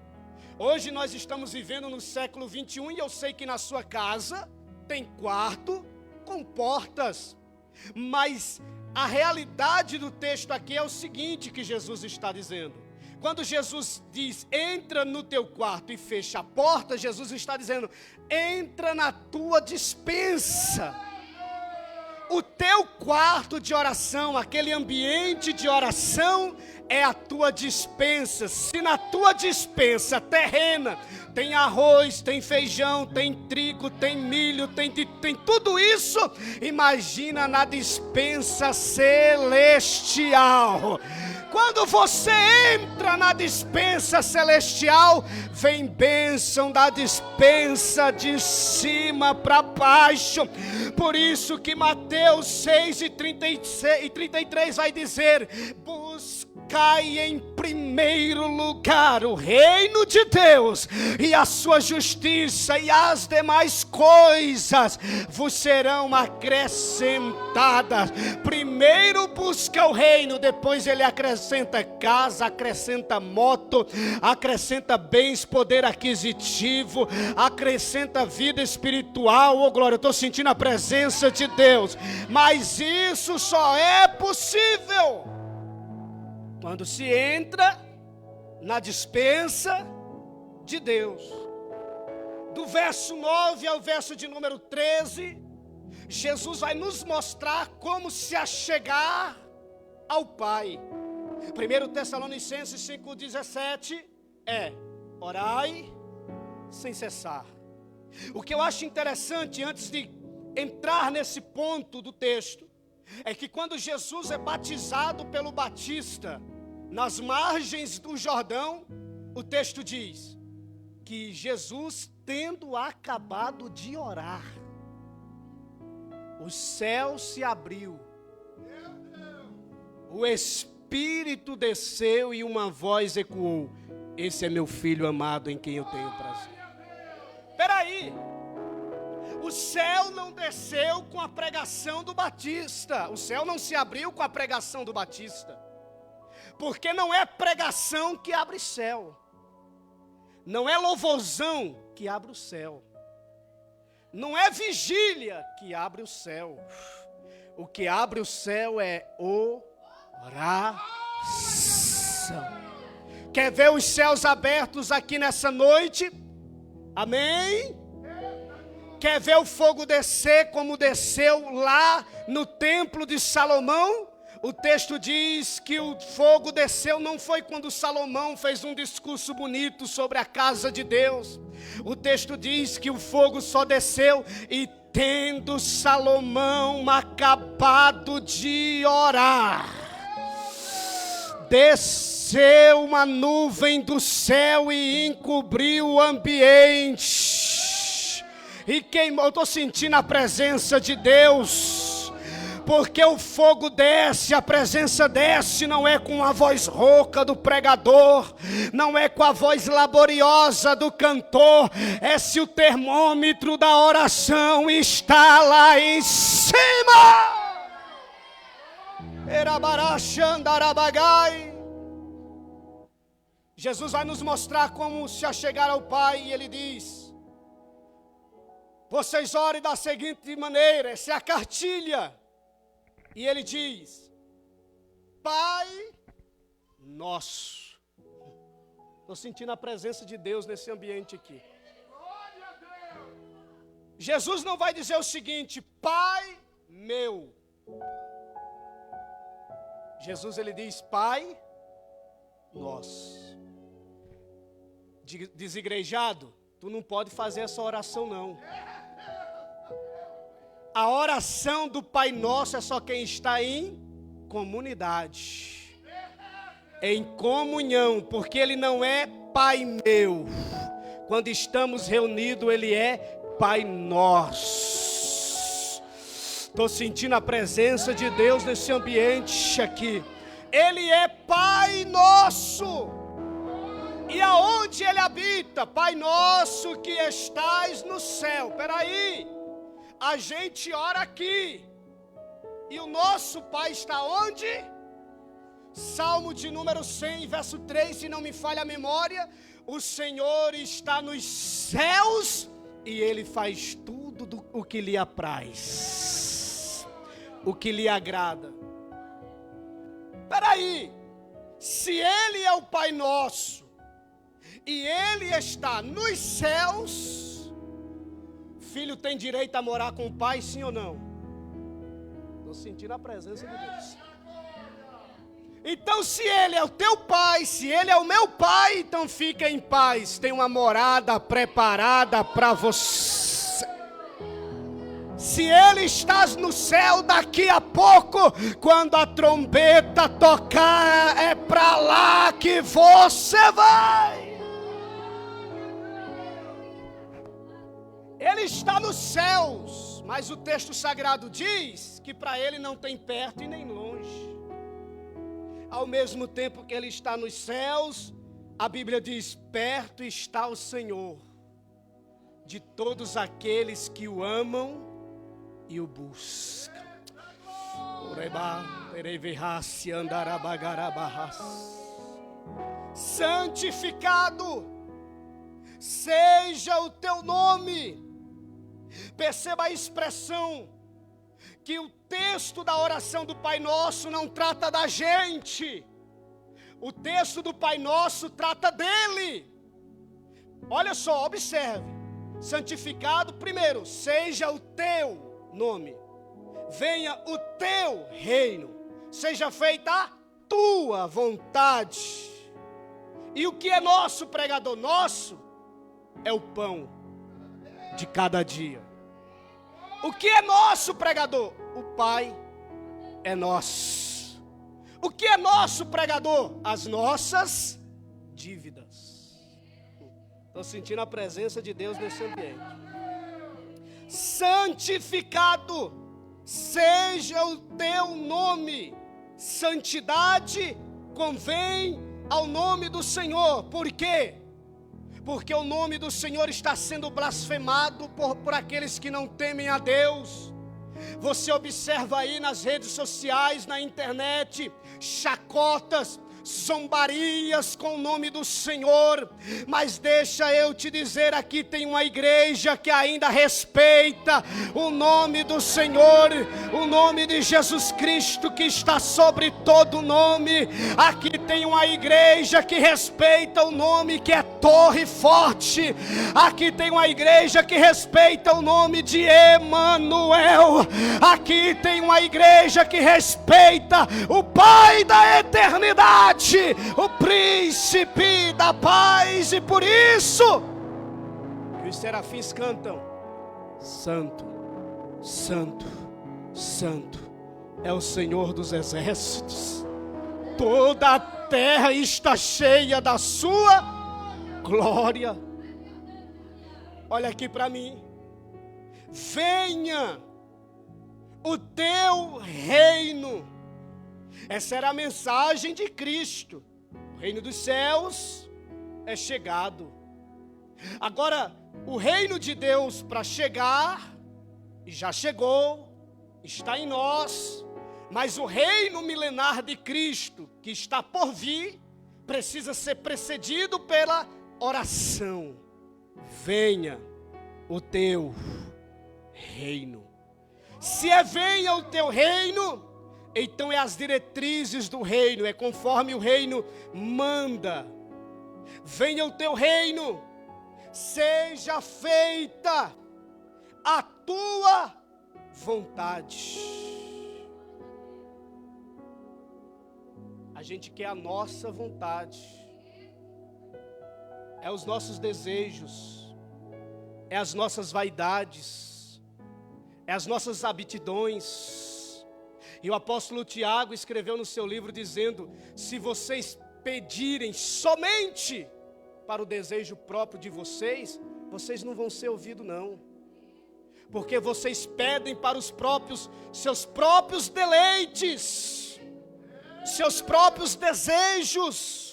Hoje nós estamos vivendo no século 21 e eu sei que na sua casa tem quarto com portas. Mas a realidade do texto aqui é o seguinte que Jesus está dizendo. Quando Jesus diz, entra no teu quarto e fecha a porta, Jesus está dizendo, entra na tua despensa. O teu quarto de oração, aquele ambiente de oração, é a tua despensa. Se na tua despensa terrena tem arroz, tem feijão, tem trigo, tem milho, tem tudo isso, imagina na despensa celestial. Quando você entra na despensa celestial, vem bênção da despensa de cima para baixo. Por isso que Mateus 6:33 vai dizer, buscai em primeiro lugar o reino de Deus e a sua justiça, e as demais coisas vos serão acrescentadas. Primeiro busca o reino, depois ele acrescenta casa, acrescenta moto, acrescenta bens, poder aquisitivo, acrescenta vida espiritual. Oh glória, eu estou sentindo a presença de Deus. Mas isso só é possível quando se entra na despensa de Deus. Do verso 9 ao verso de número 13, Jesus vai nos mostrar como se achegar ao Pai. 1 Tessalonicenses 5,17 é, orai sem cessar. O que eu acho interessante, antes de entrar nesse ponto do texto, é que quando Jesus é batizado pelo Batista, nas margens do Jordão, o texto diz que Jesus, tendo acabado de orar, o céu se abriu, o Espírito desceu e uma voz ecoou, esse é meu filho amado em quem eu tenho prazer. Espera aí, o céu não desceu com a pregação do Batista, o céu não se abriu com a pregação do Batista, porque não é pregação que abre céu, não é louvorzão que abre o céu, não é vigília que abre o céu. O que abre o céu é oração. Quer ver os céus abertos aqui nessa noite? Amém? Quer ver o fogo descer como desceu lá no templo de Salomão? O texto diz que o fogo desceu não foi quando Salomão fez um discurso bonito sobre a casa de Deus. O texto diz que o fogo só desceu e tendo Salomão acabado de orar, desceu uma nuvem do céu e encobriu o ambiente. E queimou. Eu estou sentindo a presença de Deus. Porque o fogo desce, a presença desce, não é com a voz rouca do pregador, não é com a voz laboriosa do cantor, é se o termômetro da oração está lá em cima. Jesus vai nos mostrar como se achegar ao Pai e Ele diz: vocês orem da seguinte maneira, essa é a cartilha. E Ele diz: Pai Nosso. Estou sentindo a presença de Deus nesse ambiente aqui. Jesus não vai dizer o seguinte: Pai meu. Jesus, Ele diz: Pai Nosso. Desigrejado, tu não pode fazer essa oração não. A oração do Pai Nosso é só quem está em comunidade, em comunhão, porque Ele não é Pai meu. Quando estamos reunidos, Ele é Pai Nosso. Estou sentindo a presença de Deus nesse ambiente aqui. Ele é Pai Nosso. E aonde Ele habita? Pai Nosso que estais no céu. Peraí. A gente ora aqui, e o nosso Pai está onde? Salmo de número 100, verso 3, se não me falha a memória: o Senhor está nos céus, e Ele faz tudo o que lhe apraz, o que lhe agrada. Peraí, se Ele é o Pai Nosso, e Ele está nos céus, filho tem direito a morar com o pai, sim ou não? Estou sentindo a presença de Deus. Então, se Ele é o teu pai, se Ele é o meu pai, então fica em paz. Tem uma morada preparada para você. Se Ele está no céu, daqui a pouco, quando a trombeta tocar, é para lá que você vai. Ele está nos céus, mas o texto sagrado diz que para Ele não tem perto e nem longe. Ao mesmo tempo que Ele está nos céus, a Bíblia diz: perto está o Senhor de todos aqueles que o amam e o buscam. Santificado seja o teu nome. Perceba a expressão, que o texto da oração do Pai Nosso não trata da gente. O texto do Pai Nosso trata dele. Olha só, observe. Santificado, primeiro, seja o teu nome. Venha o teu reino. Seja feita a tua vontade. E o que é nosso, pregador? Nosso é o pão de cada dia. O que é nosso, pregador? O Pai é nosso. O que é nosso, pregador? As nossas dívidas. Estou sentindo a presença de Deus nesse ambiente. Santificado seja o teu nome. Santidade convém ao nome do Senhor. Por quê? Porque o nome do Senhor está sendo blasfemado por aqueles que não temem a Deus. Você observa aí nas redes sociais, na internet, chacotas zombarias com o nome do Senhor, mas deixa eu te dizer, aqui tem uma igreja que ainda respeita o nome do Senhor, o nome de Jesus Cristo que está sobre todo nome. Aqui tem uma igreja que respeita o nome que é Torre Forte. Aqui tem uma igreja que respeita o nome de Emanuel. Aqui tem uma igreja que respeita o Pai da eternidade, o Príncipe da paz, e por isso que os serafins cantam: Santo, Santo, Santo é o Senhor dos exércitos. Toda a terra está cheia da sua glória. Olha aqui para mim. Venha o teu reino. Essa era a mensagem de Cristo. O reino dos céus é chegado. Agora, o reino de Deus para chegar, e já chegou, está em nós. Mas o reino milenar de Cristo, que está por vir, precisa ser precedido pela oração. Venha o teu reino. Se é venha o teu reino, então é as diretrizes do reino, é conforme o reino manda. Venha o teu reino, seja feita a tua vontade. A gente quer a nossa vontade, é os nossos desejos, é as nossas vaidades, é as nossas aptidões. E o apóstolo Tiago escreveu no seu livro dizendo: se vocês pedirem somente para o desejo próprio de vocês, vocês não vão ser ouvidos não. Porque vocês pedem para os seus próprios deleites, seus próprios desejos.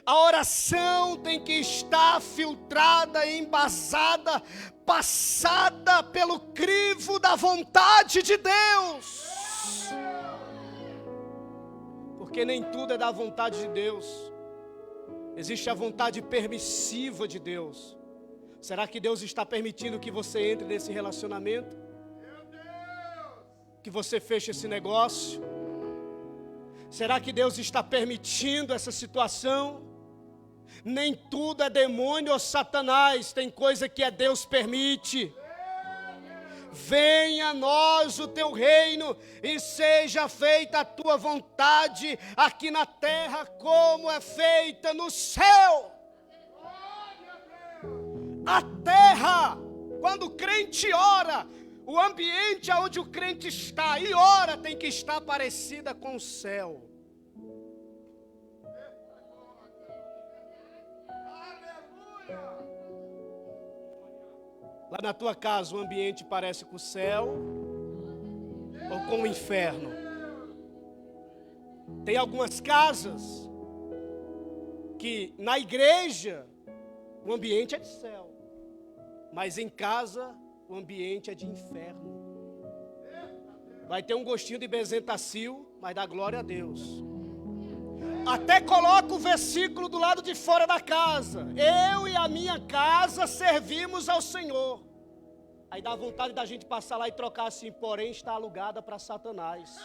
A oração tem que estar filtrada, embasada, passada pelo crivo da vontade de Deus. Porque nem tudo é da vontade de Deus. Existe a vontade permissiva de Deus. Será que Deus está permitindo que você entre nesse relacionamento? Que você feche esse negócio? Será que Deus está permitindo essa situação? Nem tudo é demônio ou Satanás, tem coisa que é Deus permite. Venha a nós o teu reino e seja feita a tua vontade aqui na terra como é feita no céu. A terra, quando o crente ora, o ambiente onde o crente está e ora tem que estar parecida com o céu. Lá na tua casa o ambiente parece com o céu ou com o inferno? Tem algumas casas que na igreja o ambiente é de céu, mas em casa o ambiente é de inferno. Vai ter um gostinho de bezentacil, mas dá glória a Deus. Até coloca o versículo do lado de fora da casa: eu e a minha casa servimos ao Senhor. Aí dá vontade da gente passar lá e trocar assim: porém está alugada para Satanás.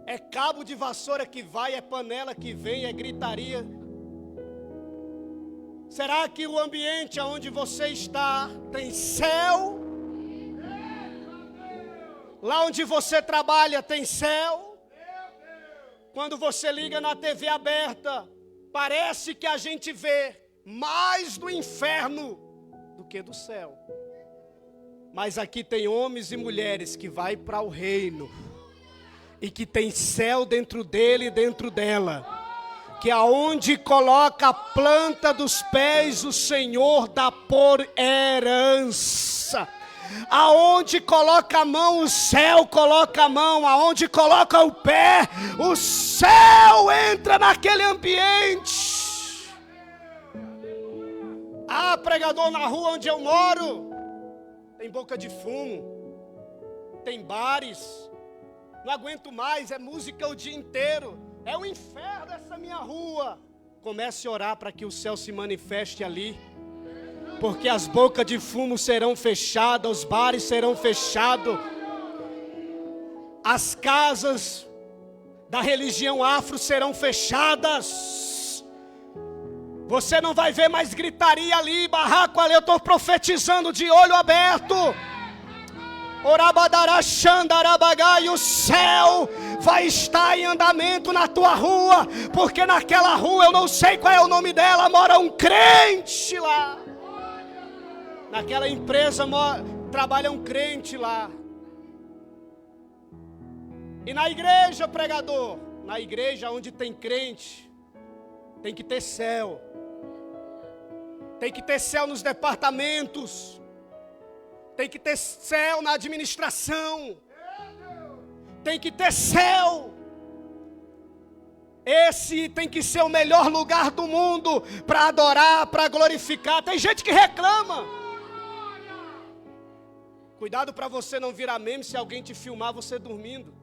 É cabo de vassoura que vai, é panela que vem, é gritaria. Será que o ambiente onde você está tem céu? Lá onde você trabalha tem céu? Quando você liga na TV aberta, parece que a gente vê mais do inferno do que do céu. Mas aqui tem homens e mulheres que vai para o reino e que tem céu dentro dele e dentro dela, que aonde coloca a planta dos pés o Senhor dá por herança. Aonde coloca a mão, o céu coloca a mão. Aonde coloca o pé, o céu entra naquele ambiente. Ah, pregador, na rua onde eu moro tem boca de fumo, tem bares, não aguento mais, é música o dia inteiro, é um inferno essa minha rua. Comece a orar para que o céu se manifeste ali, porque as bocas de fumo serão fechadas, os bares serão fechados, as casas da religião afro serão fechadas. Você não vai ver mais gritaria ali, barraco ali. Eu estou profetizando de olho aberto. E o céu vai estar em andamento na tua rua, porque naquela rua, eu não sei qual é o nome dela, mora um crente lá. Naquela empresa trabalha um crente lá. E na igreja, pregador, na igreja onde tem crente, tem que ter céu. Tem que ter céu nos departamentos. Tem que ter céu na administração. Tem que ter céu. Esse tem que ser o melhor lugar do mundo para adorar, para glorificar. Tem gente que reclama. Cuidado para você não virar meme se alguém te filmar você dormindo.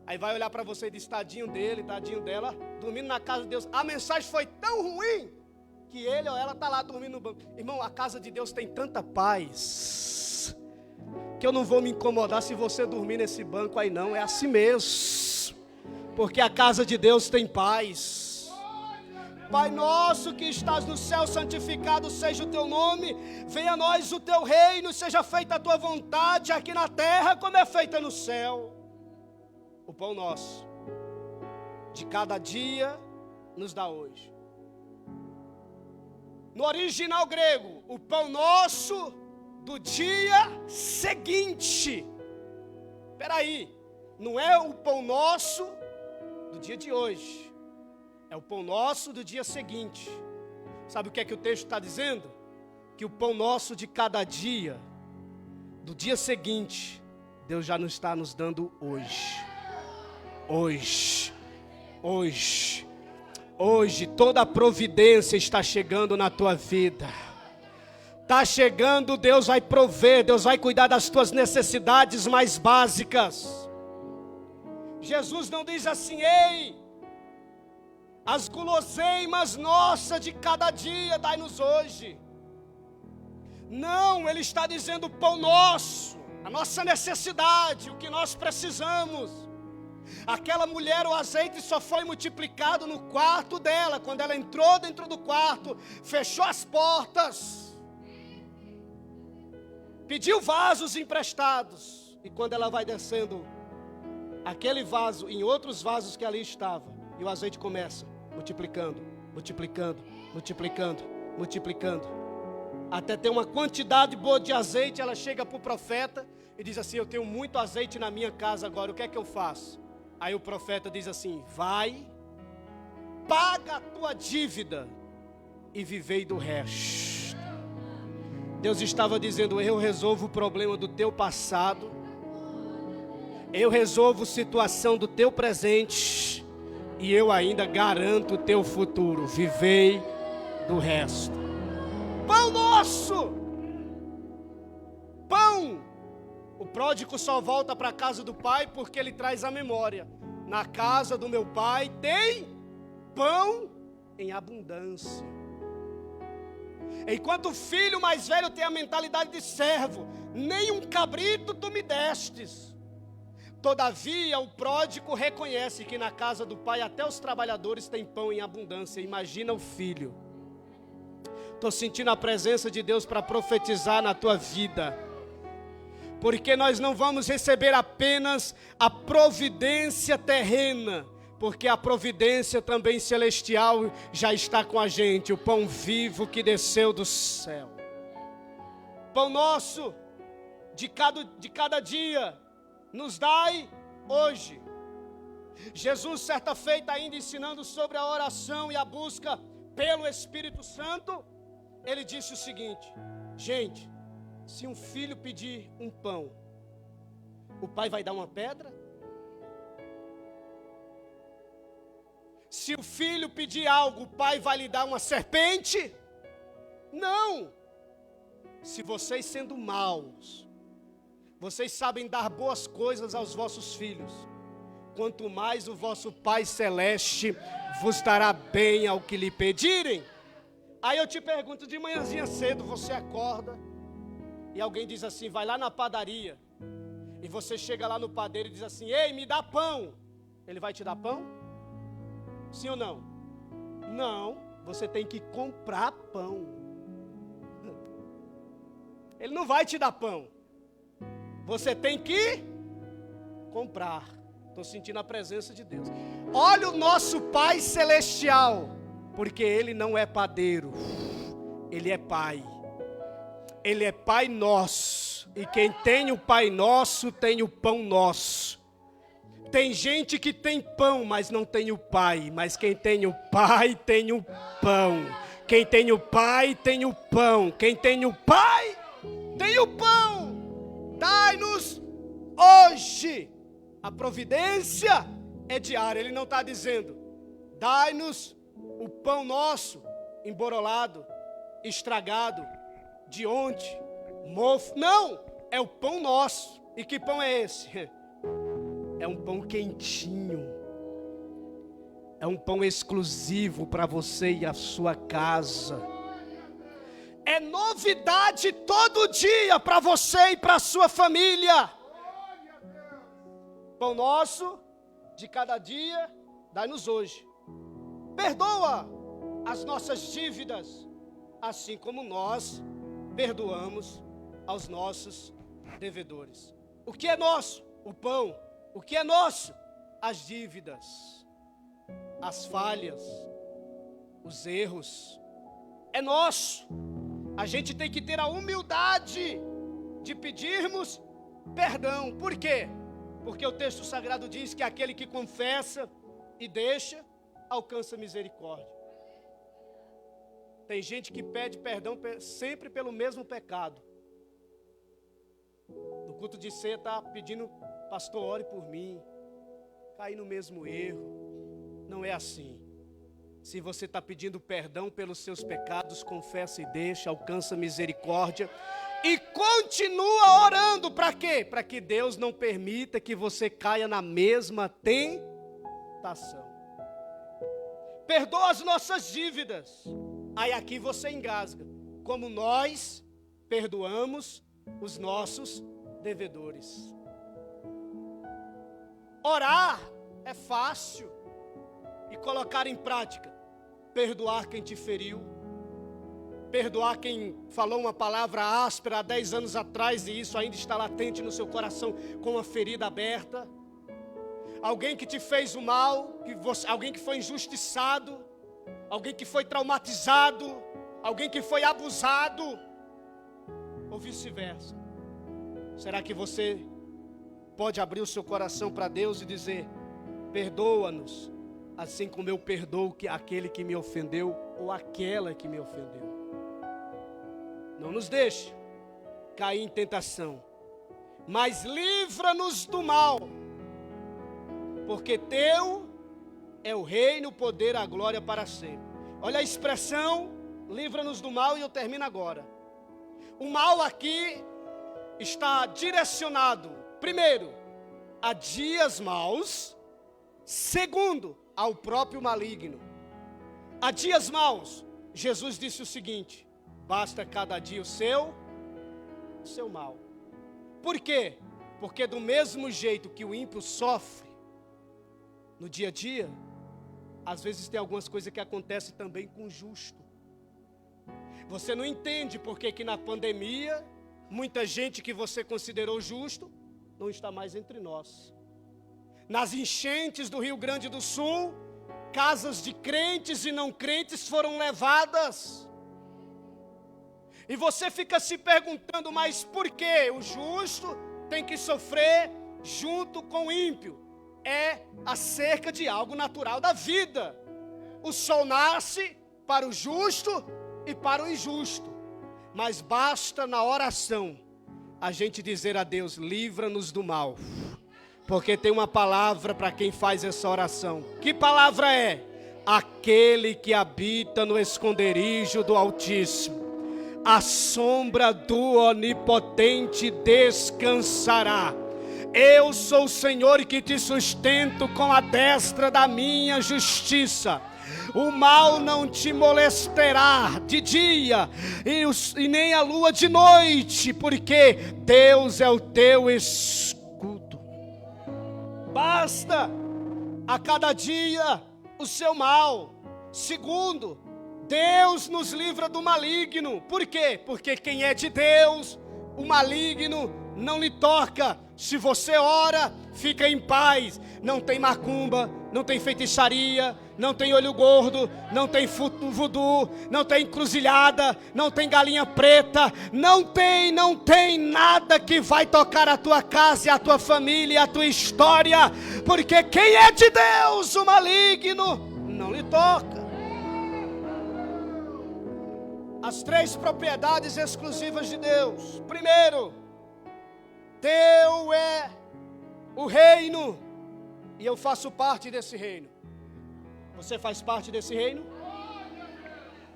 Aí vai olhar para você e diz, tadinho dele, tadinho dela, dormindo na casa de Deus. A mensagem foi tão ruim que ele ou ela está lá dormindo no banco. Irmão, a casa de Deus tem tanta paz que eu não vou me incomodar se você dormir nesse banco aí não. É assim mesmo, porque a casa de Deus tem paz. Pai nosso que estás no céu, santificado seja o teu nome. Venha a nós o teu reino, seja feita a tua vontade aqui na terra como é feita no céu. O pão nosso de cada dia nos dá hoje. No original grego, o pão nosso do dia seguinte. Espera aí, não é o pão nosso do dia de hoje, é o pão nosso do dia seguinte. Sabe o que é que o texto está dizendo? Que o pão nosso de cada dia, do dia seguinte, Deus já não está nos dando hoje. Hoje toda a providência está chegando na tua vida. Está chegando, Deus vai prover, Deus vai cuidar das tuas necessidades mais básicas. Jesus não diz assim, ei, as guloseimas nossas de cada dia, dai-nos hoje. Não, Ele está dizendo o pão nosso, a nossa necessidade, o que nós precisamos. Aquela mulher, o azeite só foi multiplicado no quarto dela, quando ela entrou dentro do quarto, fechou as portas, pediu vasos emprestados, e quando ela vai descendo aquele vaso em outros vasos que ali estavam, e o azeite começa multiplicando, até ter uma quantidade boa de azeite. Ela chega para o profeta e diz assim, eu tenho muito azeite na minha casa agora, o que é que eu faço? Aí o profeta diz assim, vai, paga a tua dívida e vivei do resto. Deus estava dizendo, eu resolvo o problema do teu passado, eu resolvo a situação do teu presente, e eu ainda garanto o teu futuro, vivei do resto. Pão nosso, pão. O pródigo só volta para a casa do pai porque ele traz a memória. Na casa do meu pai tem pão em abundância. Enquanto o filho mais velho tem a mentalidade de servo, nem um cabrito tu me destes. Todavia o pródigo reconhece que na casa do pai até os trabalhadores têm pão em abundância. Imagina o filho. Estou sentindo a presença de Deus para profetizar na tua vida. Porque nós não vamos receber apenas a providência terrena, porque a providência também celestial já está com a gente, o pão vivo que desceu do céu. Pão nosso de cada dia, nos dai hoje. Jesus, certa feita, ainda ensinando sobre a oração e a busca pelo Espírito Santo, ele disse o seguinte, gente, se um filho pedir um pão, o pai vai dar uma pedra? Se o filho pedir algo, o pai vai lhe dar uma serpente? Não! Se vocês sendo maus, Vocês sabem dar boas coisas aos vossos filhos. Quanto mais o vosso Pai Celeste vos dará bem ao que lhe pedirem. Aí eu te pergunto, de manhãzinha cedo você acorda e alguém diz assim, vai lá na padaria. E você chega lá no padeiro e diz assim, ei, me dá pão. Ele vai te dar pão? Sim ou não? Não, você tem que comprar pão. Ele não vai te dar pão. Você tem que comprar. Estou sentindo a presença de Deus. Olha o nosso Pai Celestial. Porque Ele não é padeiro. Ele é Pai. Ele é Pai nosso. E quem tem o Pai nosso, tem o pão nosso. Tem gente que tem pão, mas não tem o Pai. Mas quem tem o Pai, tem o pão. Quem tem o Pai, tem o pão. Quem tem o Pai, tem o pão. Dai-nos hoje. A providência é diária. Ele não está dizendo, dai-nos o pão nosso, emborolado, estragado, de ontem, mofo. Não, é o pão nosso. E que pão é esse? É um pão quentinho. É um pão exclusivo para você e a sua casa. É novidade todo dia para você e para a sua família. Pão nosso de cada dia, dai-nos hoje. Perdoa as nossas dívidas, assim como nós perdoamos aos nossos devedores. O que é nosso? O pão. O que é nosso? As dívidas, as falhas, os erros. É nosso. A gente tem que ter a humildade de pedirmos perdão. Por quê? Porque o texto sagrado diz que aquele que confessa e deixa, alcança misericórdia. Tem gente que pede perdão sempre pelo mesmo pecado. No culto de ceia está pedindo, pastor, ore por mim. Caí no mesmo erro. Não é assim. Se você está pedindo perdão pelos seus pecados, confessa e deixa, alcança misericórdia. E continua orando, para quê? Para que Deus não permita que você caia na mesma tentação. Perdoa as nossas dívidas. Aí aqui você engasga. Como nós perdoamos os nossos devedores. Orar é fácil. E colocar em prática. Perdoar quem te feriu. Perdoar quem falou uma palavra áspera há 10 anos atrás e isso ainda está latente no seu coração com uma ferida aberta. Alguém que te fez o mal, alguém que foi injustiçado, alguém que foi traumatizado, alguém que foi abusado, ou vice-versa. Será que você pode abrir o seu coração para Deus e dizer, perdoa-nos, assim como eu perdoo aquele que me ofendeu ou aquela que me ofendeu? Não nos deixe cair em tentação, mas livra-nos do mal, porque teu é o reino, o poder, a glória para sempre. Olha a expressão, livra-nos do mal, e eu termino agora. O mal aqui está direcionado, primeiro, a dias maus, segundo, ao próprio maligno. A dias maus, Jesus disse o seguinte, basta cada dia o seu mal. Por quê? Porque do mesmo jeito que o ímpio sofre no dia a dia, às vezes tem algumas coisas que acontecem também com o justo. Você não entende porque que na pandemia, muita gente que você considerou justo, não está mais entre nós. Nas enchentes do Rio Grande do Sul, casas de crentes e não crentes foram levadas. E você fica se perguntando, mas por que o justo tem que sofrer junto com o ímpio? É acerca de algo natural da vida. O sol nasce para o justo e para o injusto. Mas basta na oração a gente dizer a Deus, livra-nos do mal. Porque tem uma palavra para quem faz essa oração. Que palavra é? Aquele que habita no esconderijo do Altíssimo. a sombra do Onipotente descansará. Eu sou o Senhor que te sustento com a destra da minha justiça. O mal não te molestará de dia e nem a lua de noite, porque Deus é o teu escudo. Basta a cada dia o seu mal. Segundo, Deus nos livra do maligno. Por quê? Porque quem é de Deus, o maligno não lhe toca. Se você ora, fica em paz. Não tem macumba, não tem feitiçaria, não tem olho gordo, não tem voodoo, não tem encruzilhada, não tem galinha preta, não tem nada que vai tocar a tua casa, a tua família, a tua história, porque quem é de Deus, o maligno não lhe toca. As 3 propriedades exclusivas de Deus. Primeiro, teu é o reino, e eu faço parte desse reino. Você faz parte desse reino?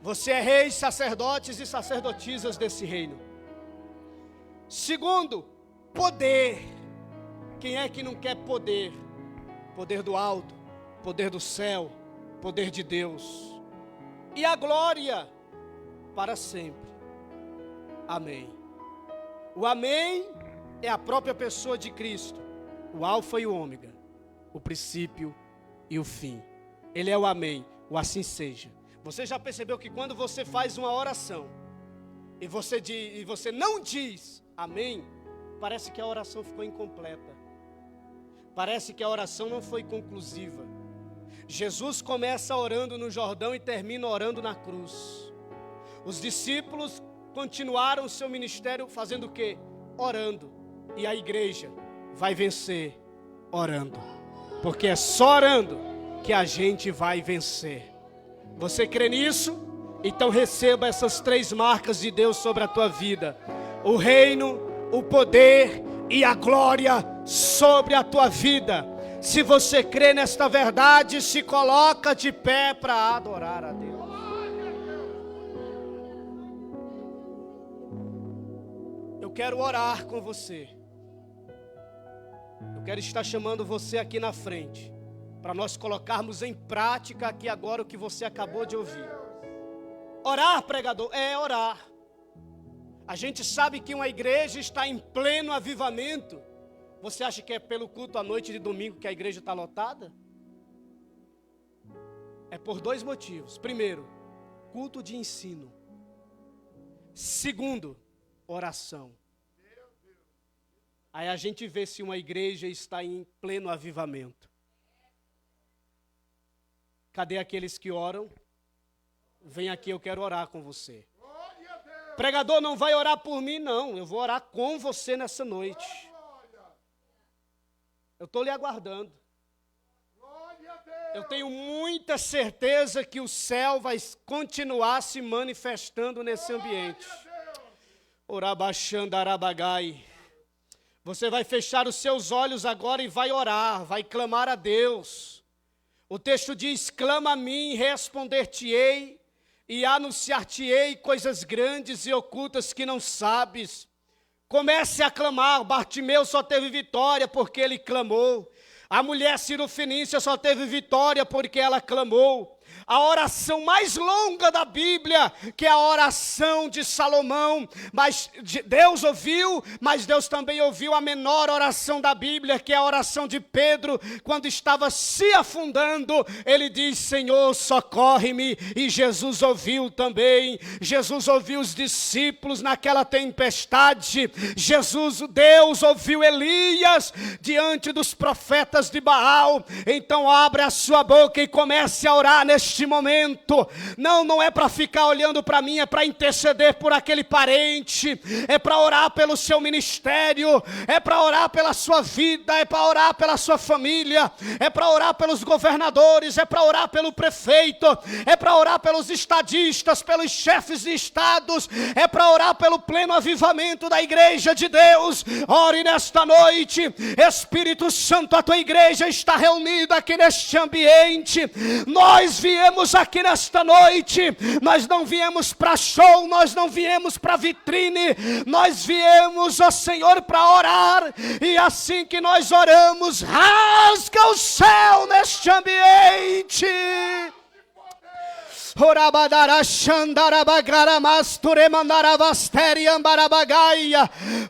Você é reis, sacerdotes e sacerdotisas desse reino. Segundo, poder. Quem é que não quer poder? Poder do alto, poder do céu, poder de Deus. E a glória para sempre. Amém. O amém é a própria pessoa de Cristo, o alfa e o ômega, o princípio e o fim. Ele é o amém, o assim seja. Você já percebeu que quando você faz uma oração e você não diz amém, parece que a oração ficou incompleta. Parece que a oração não foi conclusiva. Jesus começa orando no Jordão e termina orando na cruz. Os discípulos continuaram o seu ministério fazendo o quê? Orando. E a igreja vai vencer orando. Porque é só orando que a gente vai vencer. Você crê nisso? Então receba essas 3 marcas de Deus sobre a tua vida: o reino, o poder e a glória sobre a tua vida. Se você crê nesta verdade, se coloca de pé para adorar a Deus. Eu quero orar com você. Eu quero estar chamando você aqui na frente, para nós colocarmos em prática aqui agora o que você acabou de ouvir. Orar, pregador, é orar. A gente sabe que uma igreja está em pleno avivamento. Você acha que é pelo culto à noite de domingo que a igreja está lotada? É por 2 motivos. Primeiro, culto de ensino. Segundo, oração. Aí a gente vê se uma igreja está em pleno avivamento. Cadê aqueles que oram? Vem aqui, eu quero orar com você. Pregador, não vai orar por mim, não. Eu vou orar com você nessa noite. Eu estou lhe aguardando. Eu tenho muita certeza que o céu vai continuar se manifestando nesse ambiente. Orabaxandarabagai. Você vai fechar os seus olhos agora e vai orar, vai clamar a Deus. O texto diz: clama a mim, responder-te-ei e anunciar-te-ei coisas grandes e ocultas que não sabes. Comece a clamar. Bartimeu só teve vitória porque ele clamou. A mulher cirofenícia só teve vitória porque ela clamou. A oração mais longa da Bíblia, que é a oração de Salomão, mas Deus ouviu, mas Deus também ouviu a menor oração da Bíblia, que é a oração de Pedro, quando estava se afundando. Ele diz: Senhor, socorre-me. E Jesus ouviu também. Jesus ouviu os discípulos naquela tempestade. Deus ouviu Elias diante dos profetas de Baal. Então abre a sua boca e comece a orar neste momento. Não é para ficar olhando para mim, é para interceder por aquele parente, é para orar pelo seu ministério, é para orar pela sua vida, é para orar pela sua família, é para orar pelos governadores, é para orar pelo prefeito, é para orar pelos estadistas, pelos chefes de estados, é para orar pelo pleno avivamento da igreja de Deus. Ore nesta noite. Espírito Santo, a tua igreja está reunida aqui neste ambiente. Nós viemos aqui nesta noite, nós não viemos para show, nós não viemos para vitrine, nós viemos, ó Senhor, para orar. E assim que nós oramos, rasga o céu neste ambiente.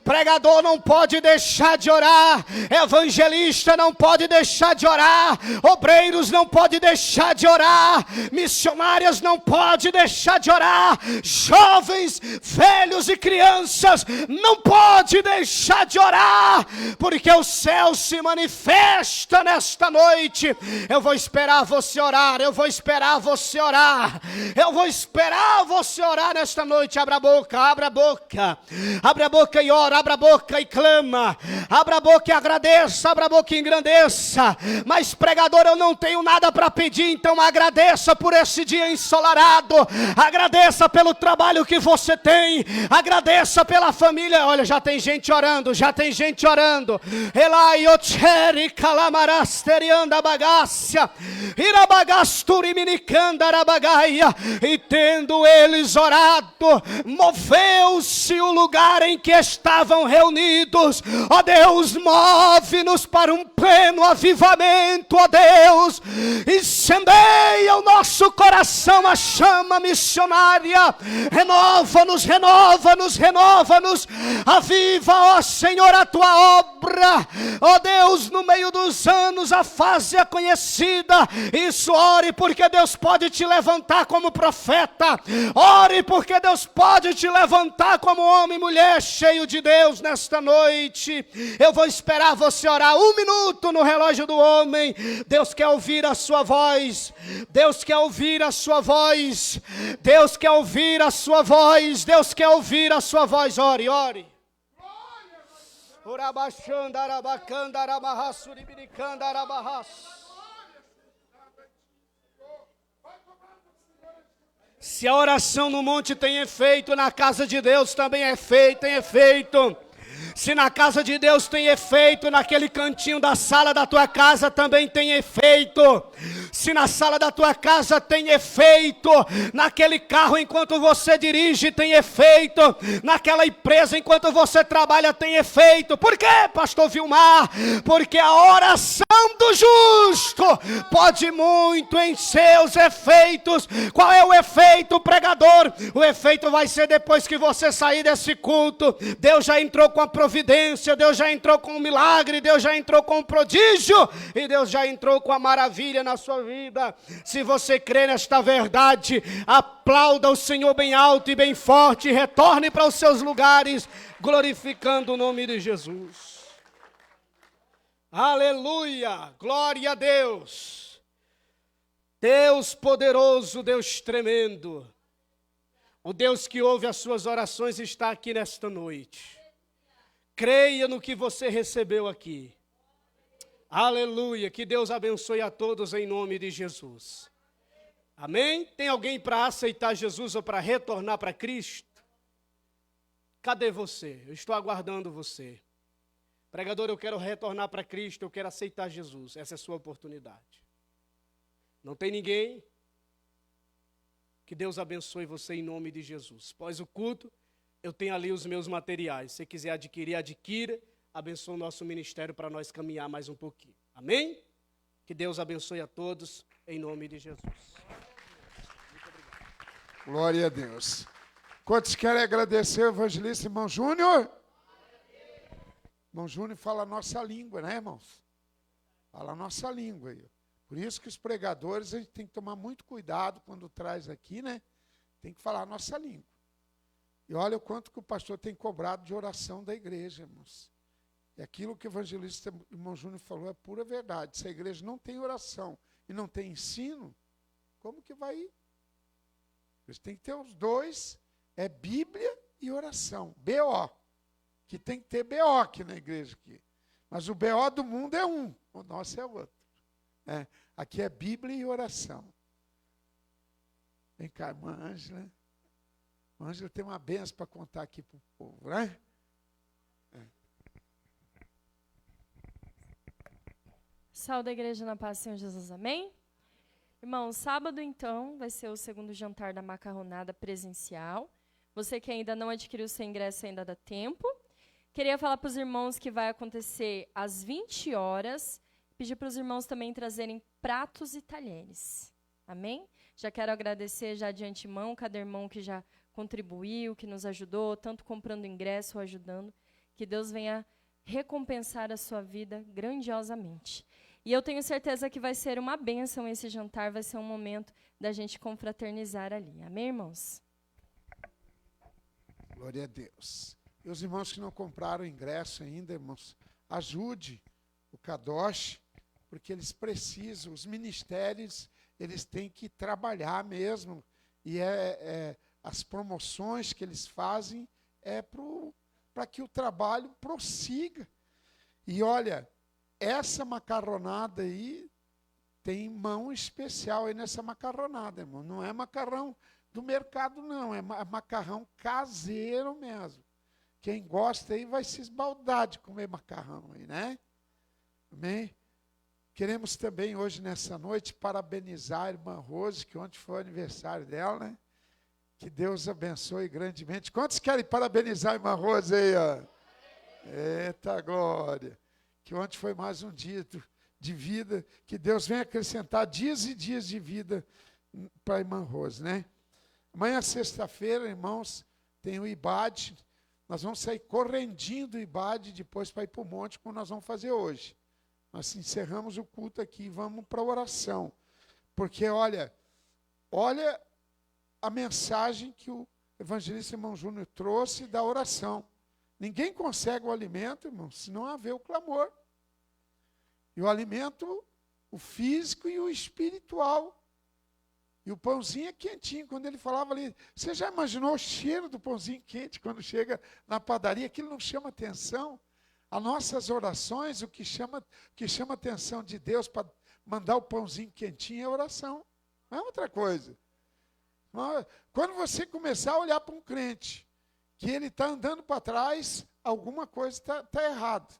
Pregador não pode deixar de orar, evangelista não pode deixar de orar, obreiros não pode deixar de orar, missionárias não pode deixar de orar, jovens, velhos e crianças não pode deixar de orar, porque o céu se manifesta nesta noite. Eu vou esperar você orar, eu vou esperar você orar. Eu vou esperar você orar nesta noite. Abra a boca, abra a boca. Abra a boca e ora, abra a boca e clama. Abra a boca e agradeça, abra a boca e engrandeça. Mas pregador, eu não tenho nada para pedir, então agradeça por esse dia ensolarado. Agradeça pelo trabalho que você tem. Agradeça pela família. Olha, já tem gente orando, já tem gente orando. Elaioteri calamarasterianda bagácia. Irabagasturi minicanda arabagaia. E tendo eles orado, moveu-se o lugar em que estavam reunidos. Ó Deus, move-nos para um pleno avivamento, ó Deus. Incendeia o nosso coração a chama missionária. Renova-nos, renova-nos, renova-nos. Aviva, ó Senhor, a tua obra. Ó Deus, no meio dos anos a face é conhecida. Isso, ore, porque Deus pode te levantar como profeta. Ore, porque Deus pode te levantar como homem e mulher cheio de Deus nesta noite. Eu vou esperar você orar 1 minuto no relógio do homem. Deus quer ouvir a sua voz. Deus quer ouvir a sua voz. Deus quer ouvir a sua voz. Deus quer ouvir a sua voz. Ore, ore. Se a oração no monte tem efeito, na casa de Deus também é feito, tem efeito. Se na casa de Deus tem efeito, naquele cantinho da sala da tua casa também tem efeito. Se na sala da tua casa tem efeito, naquele carro enquanto você dirige tem efeito, naquela empresa enquanto você trabalha tem efeito. Por quê, pastor Vilmar? Porque a oração do justo pode muito em seus efeitos. Qual é o efeito, pregador? O efeito vai ser depois que você sair desse culto. Deus já entrou com a providência, Deus já entrou com um milagre, Deus já entrou com um prodígio e Deus já entrou com a maravilha na sua vida. Se você crê nesta verdade, aplauda o Senhor bem alto e bem forte e retorne para os seus lugares, glorificando o nome de Jesus. Aleluia, glória a Deus. Deus poderoso, Deus tremendo, o Deus que ouve as suas orações está aqui nesta noite. Creia no que você recebeu aqui. Aleluia, que Deus abençoe a todos em nome de Jesus. Amém? Tem alguém para aceitar Jesus ou para retornar para Cristo? Cadê você? Eu estou aguardando você. Pregador, eu quero retornar para Cristo, eu quero aceitar Jesus. Essa é a sua oportunidade. Não tem ninguém? Que Deus abençoe você em nome de Jesus. Após o culto, eu tenho ali os meus materiais. Se você quiser adquirir, adquira. Abençoe o nosso ministério para nós caminhar mais um pouquinho. Amém? Que Deus abençoe a todos em nome de Jesus. Muito obrigado. Glória a Deus. Quantos querem agradecer o evangelista irmão Júnior? Irmão Júnior fala a nossa língua, né, irmãos? Fala a nossa língua aí. Por isso que os pregadores, a gente tem que tomar muito cuidado quando traz aqui, né? Tem que falar a nossa língua. E olha o quanto que o pastor tem cobrado de oração da igreja, irmãos. E aquilo que o evangelista irmão Júnior falou é pura verdade. Se a igreja não tem oração e não tem ensino, como que vai ir? Tem que ter os dois, é Bíblia e oração. BO. Que tem que ter BO aqui na igreja. Aqui. Mas o BO do mundo é um, o nosso é outro. É, aqui é Bíblia e oração. Vem cá, irmã Ângela. A Ângela tem uma benção para contar aqui para o povo, né? Saúde a igreja na paz do Senhor Jesus, amém? Irmão, sábado, então, vai ser o segundo jantar da macarronada presencial. Você que ainda não adquiriu seu ingresso, ainda dá tempo. Queria falar para os irmãos que vai acontecer às 20 horas. Pedir para os irmãos também trazerem pratos e talheres. Amém? Já quero agradecer já de antemão cada irmão que já contribuiu, que nos ajudou, tanto comprando ingresso ou ajudando. Que Deus venha recompensar a sua vida grandiosamente. E eu tenho certeza que vai ser uma bênção esse jantar, vai ser um momento da gente confraternizar ali. Amém, irmãos? Glória a Deus. E os irmãos que não compraram ingresso ainda, irmãos, ajude o Kadosh, porque eles precisam, os ministérios, eles têm que trabalhar mesmo. E as promoções que eles fazem é para que o trabalho prossiga. E olha, essa macarronada aí tem mão especial aí nessa macarronada, irmão. Não é macarrão do mercado, não. É macarrão caseiro mesmo. Quem gosta aí vai se esbaldar de comer macarrão aí, né? Amém? Queremos também hoje, nessa noite, parabenizar a irmã Rose, que ontem foi o aniversário dela, né? Que Deus abençoe grandemente. Quantos querem parabenizar a irmã Rose aí, ó? Eita glória! Que ontem foi mais um dia de vida, que Deus venha acrescentar dias e dias de vida para a irmã Rose, né? Amanhã, sexta-feira, irmãos, tem o IBAD. Nós vamos sair correndinho do IBAD depois para ir para o monte, como nós vamos fazer hoje. Nós encerramos o culto aqui e vamos para a oração. Porque, olha a mensagem que o evangelista irmão Júnior trouxe da oração. Ninguém consegue o alimento, irmão, se não haver o clamor. E o alimento, o físico e o espiritual. E o pãozinho é quentinho. Quando ele falava ali, você já imaginou o cheiro do pãozinho quente quando chega na padaria? Aquilo não chama atenção? As nossas orações, o que chama atenção de Deus para mandar o pãozinho quentinho é oração. Não é outra coisa. Quando você começar a olhar para um crente, que ele está andando para trás, alguma coisa está errada.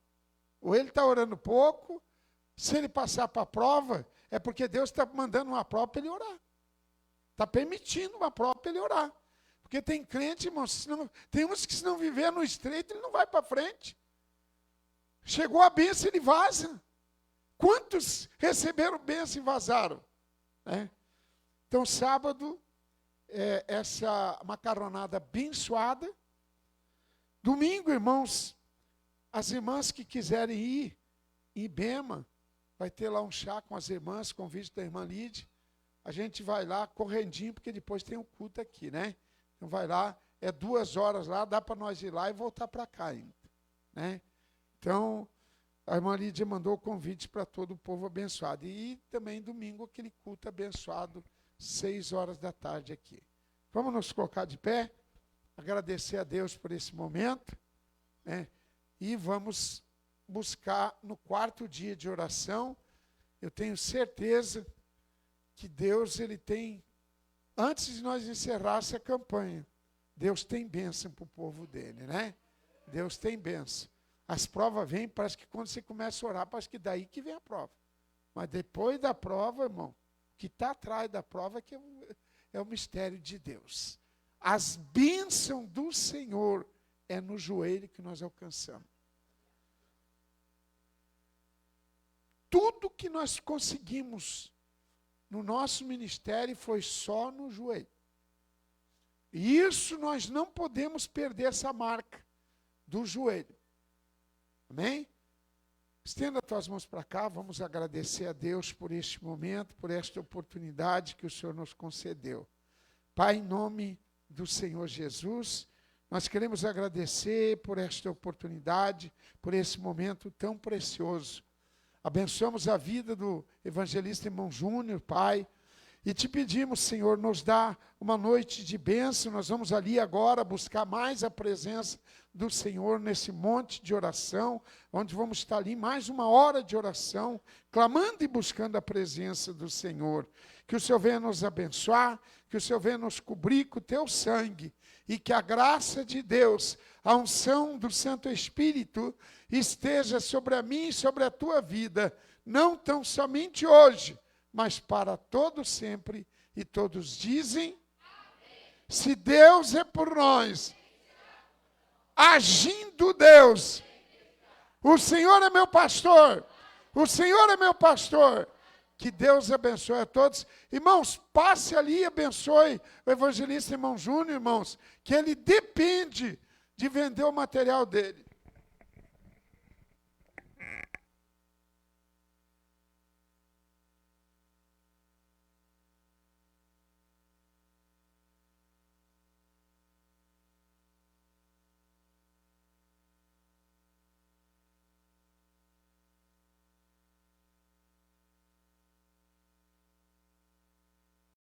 Ou ele está orando pouco, se ele passar para a prova, é porque Deus está mandando uma prova para ele orar. Está permitindo uma prova para ele orar. Porque tem crente, irmãos, tem uns que se não viver no estreito, ele não vai para frente. Chegou a bênção, ele vaza. Quantos receberam bênção e vazaram? Então, sábado, essa macarronada abençoada. Domingo, irmãos, as irmãs que quiserem ir em Ibema, vai ter lá um chá com as irmãs, convite da irmã Lídia. A gente vai lá correndinho, porque depois tem um culto aqui, né? Então vai lá, 2 horas lá, dá para nós ir lá e voltar para cá ainda, né? Então, a irmã Lídia mandou o convite para todo o povo abençoado. E também domingo, aquele culto abençoado, 6 horas da tarde aqui. Vamos nos colocar de pé, agradecer a Deus por esse momento, né? E vamos buscar no 4º dia de oração. Eu tenho certeza que Deus, ele tem, antes de nós encerrar essa campanha, Deus tem bênção para o povo dele, né? Deus tem bênção. As provas vêm, parece que quando você começa a orar, parece que daí que vem a prova. Mas depois da prova, irmão, o que está atrás da prova é que é o mistério de Deus. As bênçãos do Senhor é no joelho que nós alcançamos. Tudo que nós conseguimos no nosso ministério foi só no joelho. E isso nós não podemos perder essa marca do joelho. Amém? Estenda as tuas mãos para cá, vamos agradecer a Deus por este momento, por esta oportunidade que o Senhor nos concedeu. Pai, em nome do Senhor Jesus, nós queremos agradecer por esta oportunidade, por esse momento tão precioso. Abençoamos a vida do evangelista irmão Júnior, Pai, e te pedimos, Senhor, nos dá uma noite de bênção. Nós vamos ali agora buscar mais a presença do Senhor nesse monte de oração, onde vamos estar ali mais 1 hora de oração, clamando e buscando a presença do Senhor. Que o Senhor venha nos abençoar, que o Senhor venha nos cobrir com o teu sangue, e que a graça de Deus, a unção do Santo Espírito, esteja sobre a mim e sobre a tua vida, não tão somente hoje, mas para todo sempre. E todos dizem: se Deus é por nós, agindo Deus, o Senhor é meu pastor, o Senhor é meu pastor. Que Deus abençoe a todos. Irmãos, passe ali e abençoe o evangelista irmão Júnior, irmãos, que ele depende de vender o material dele.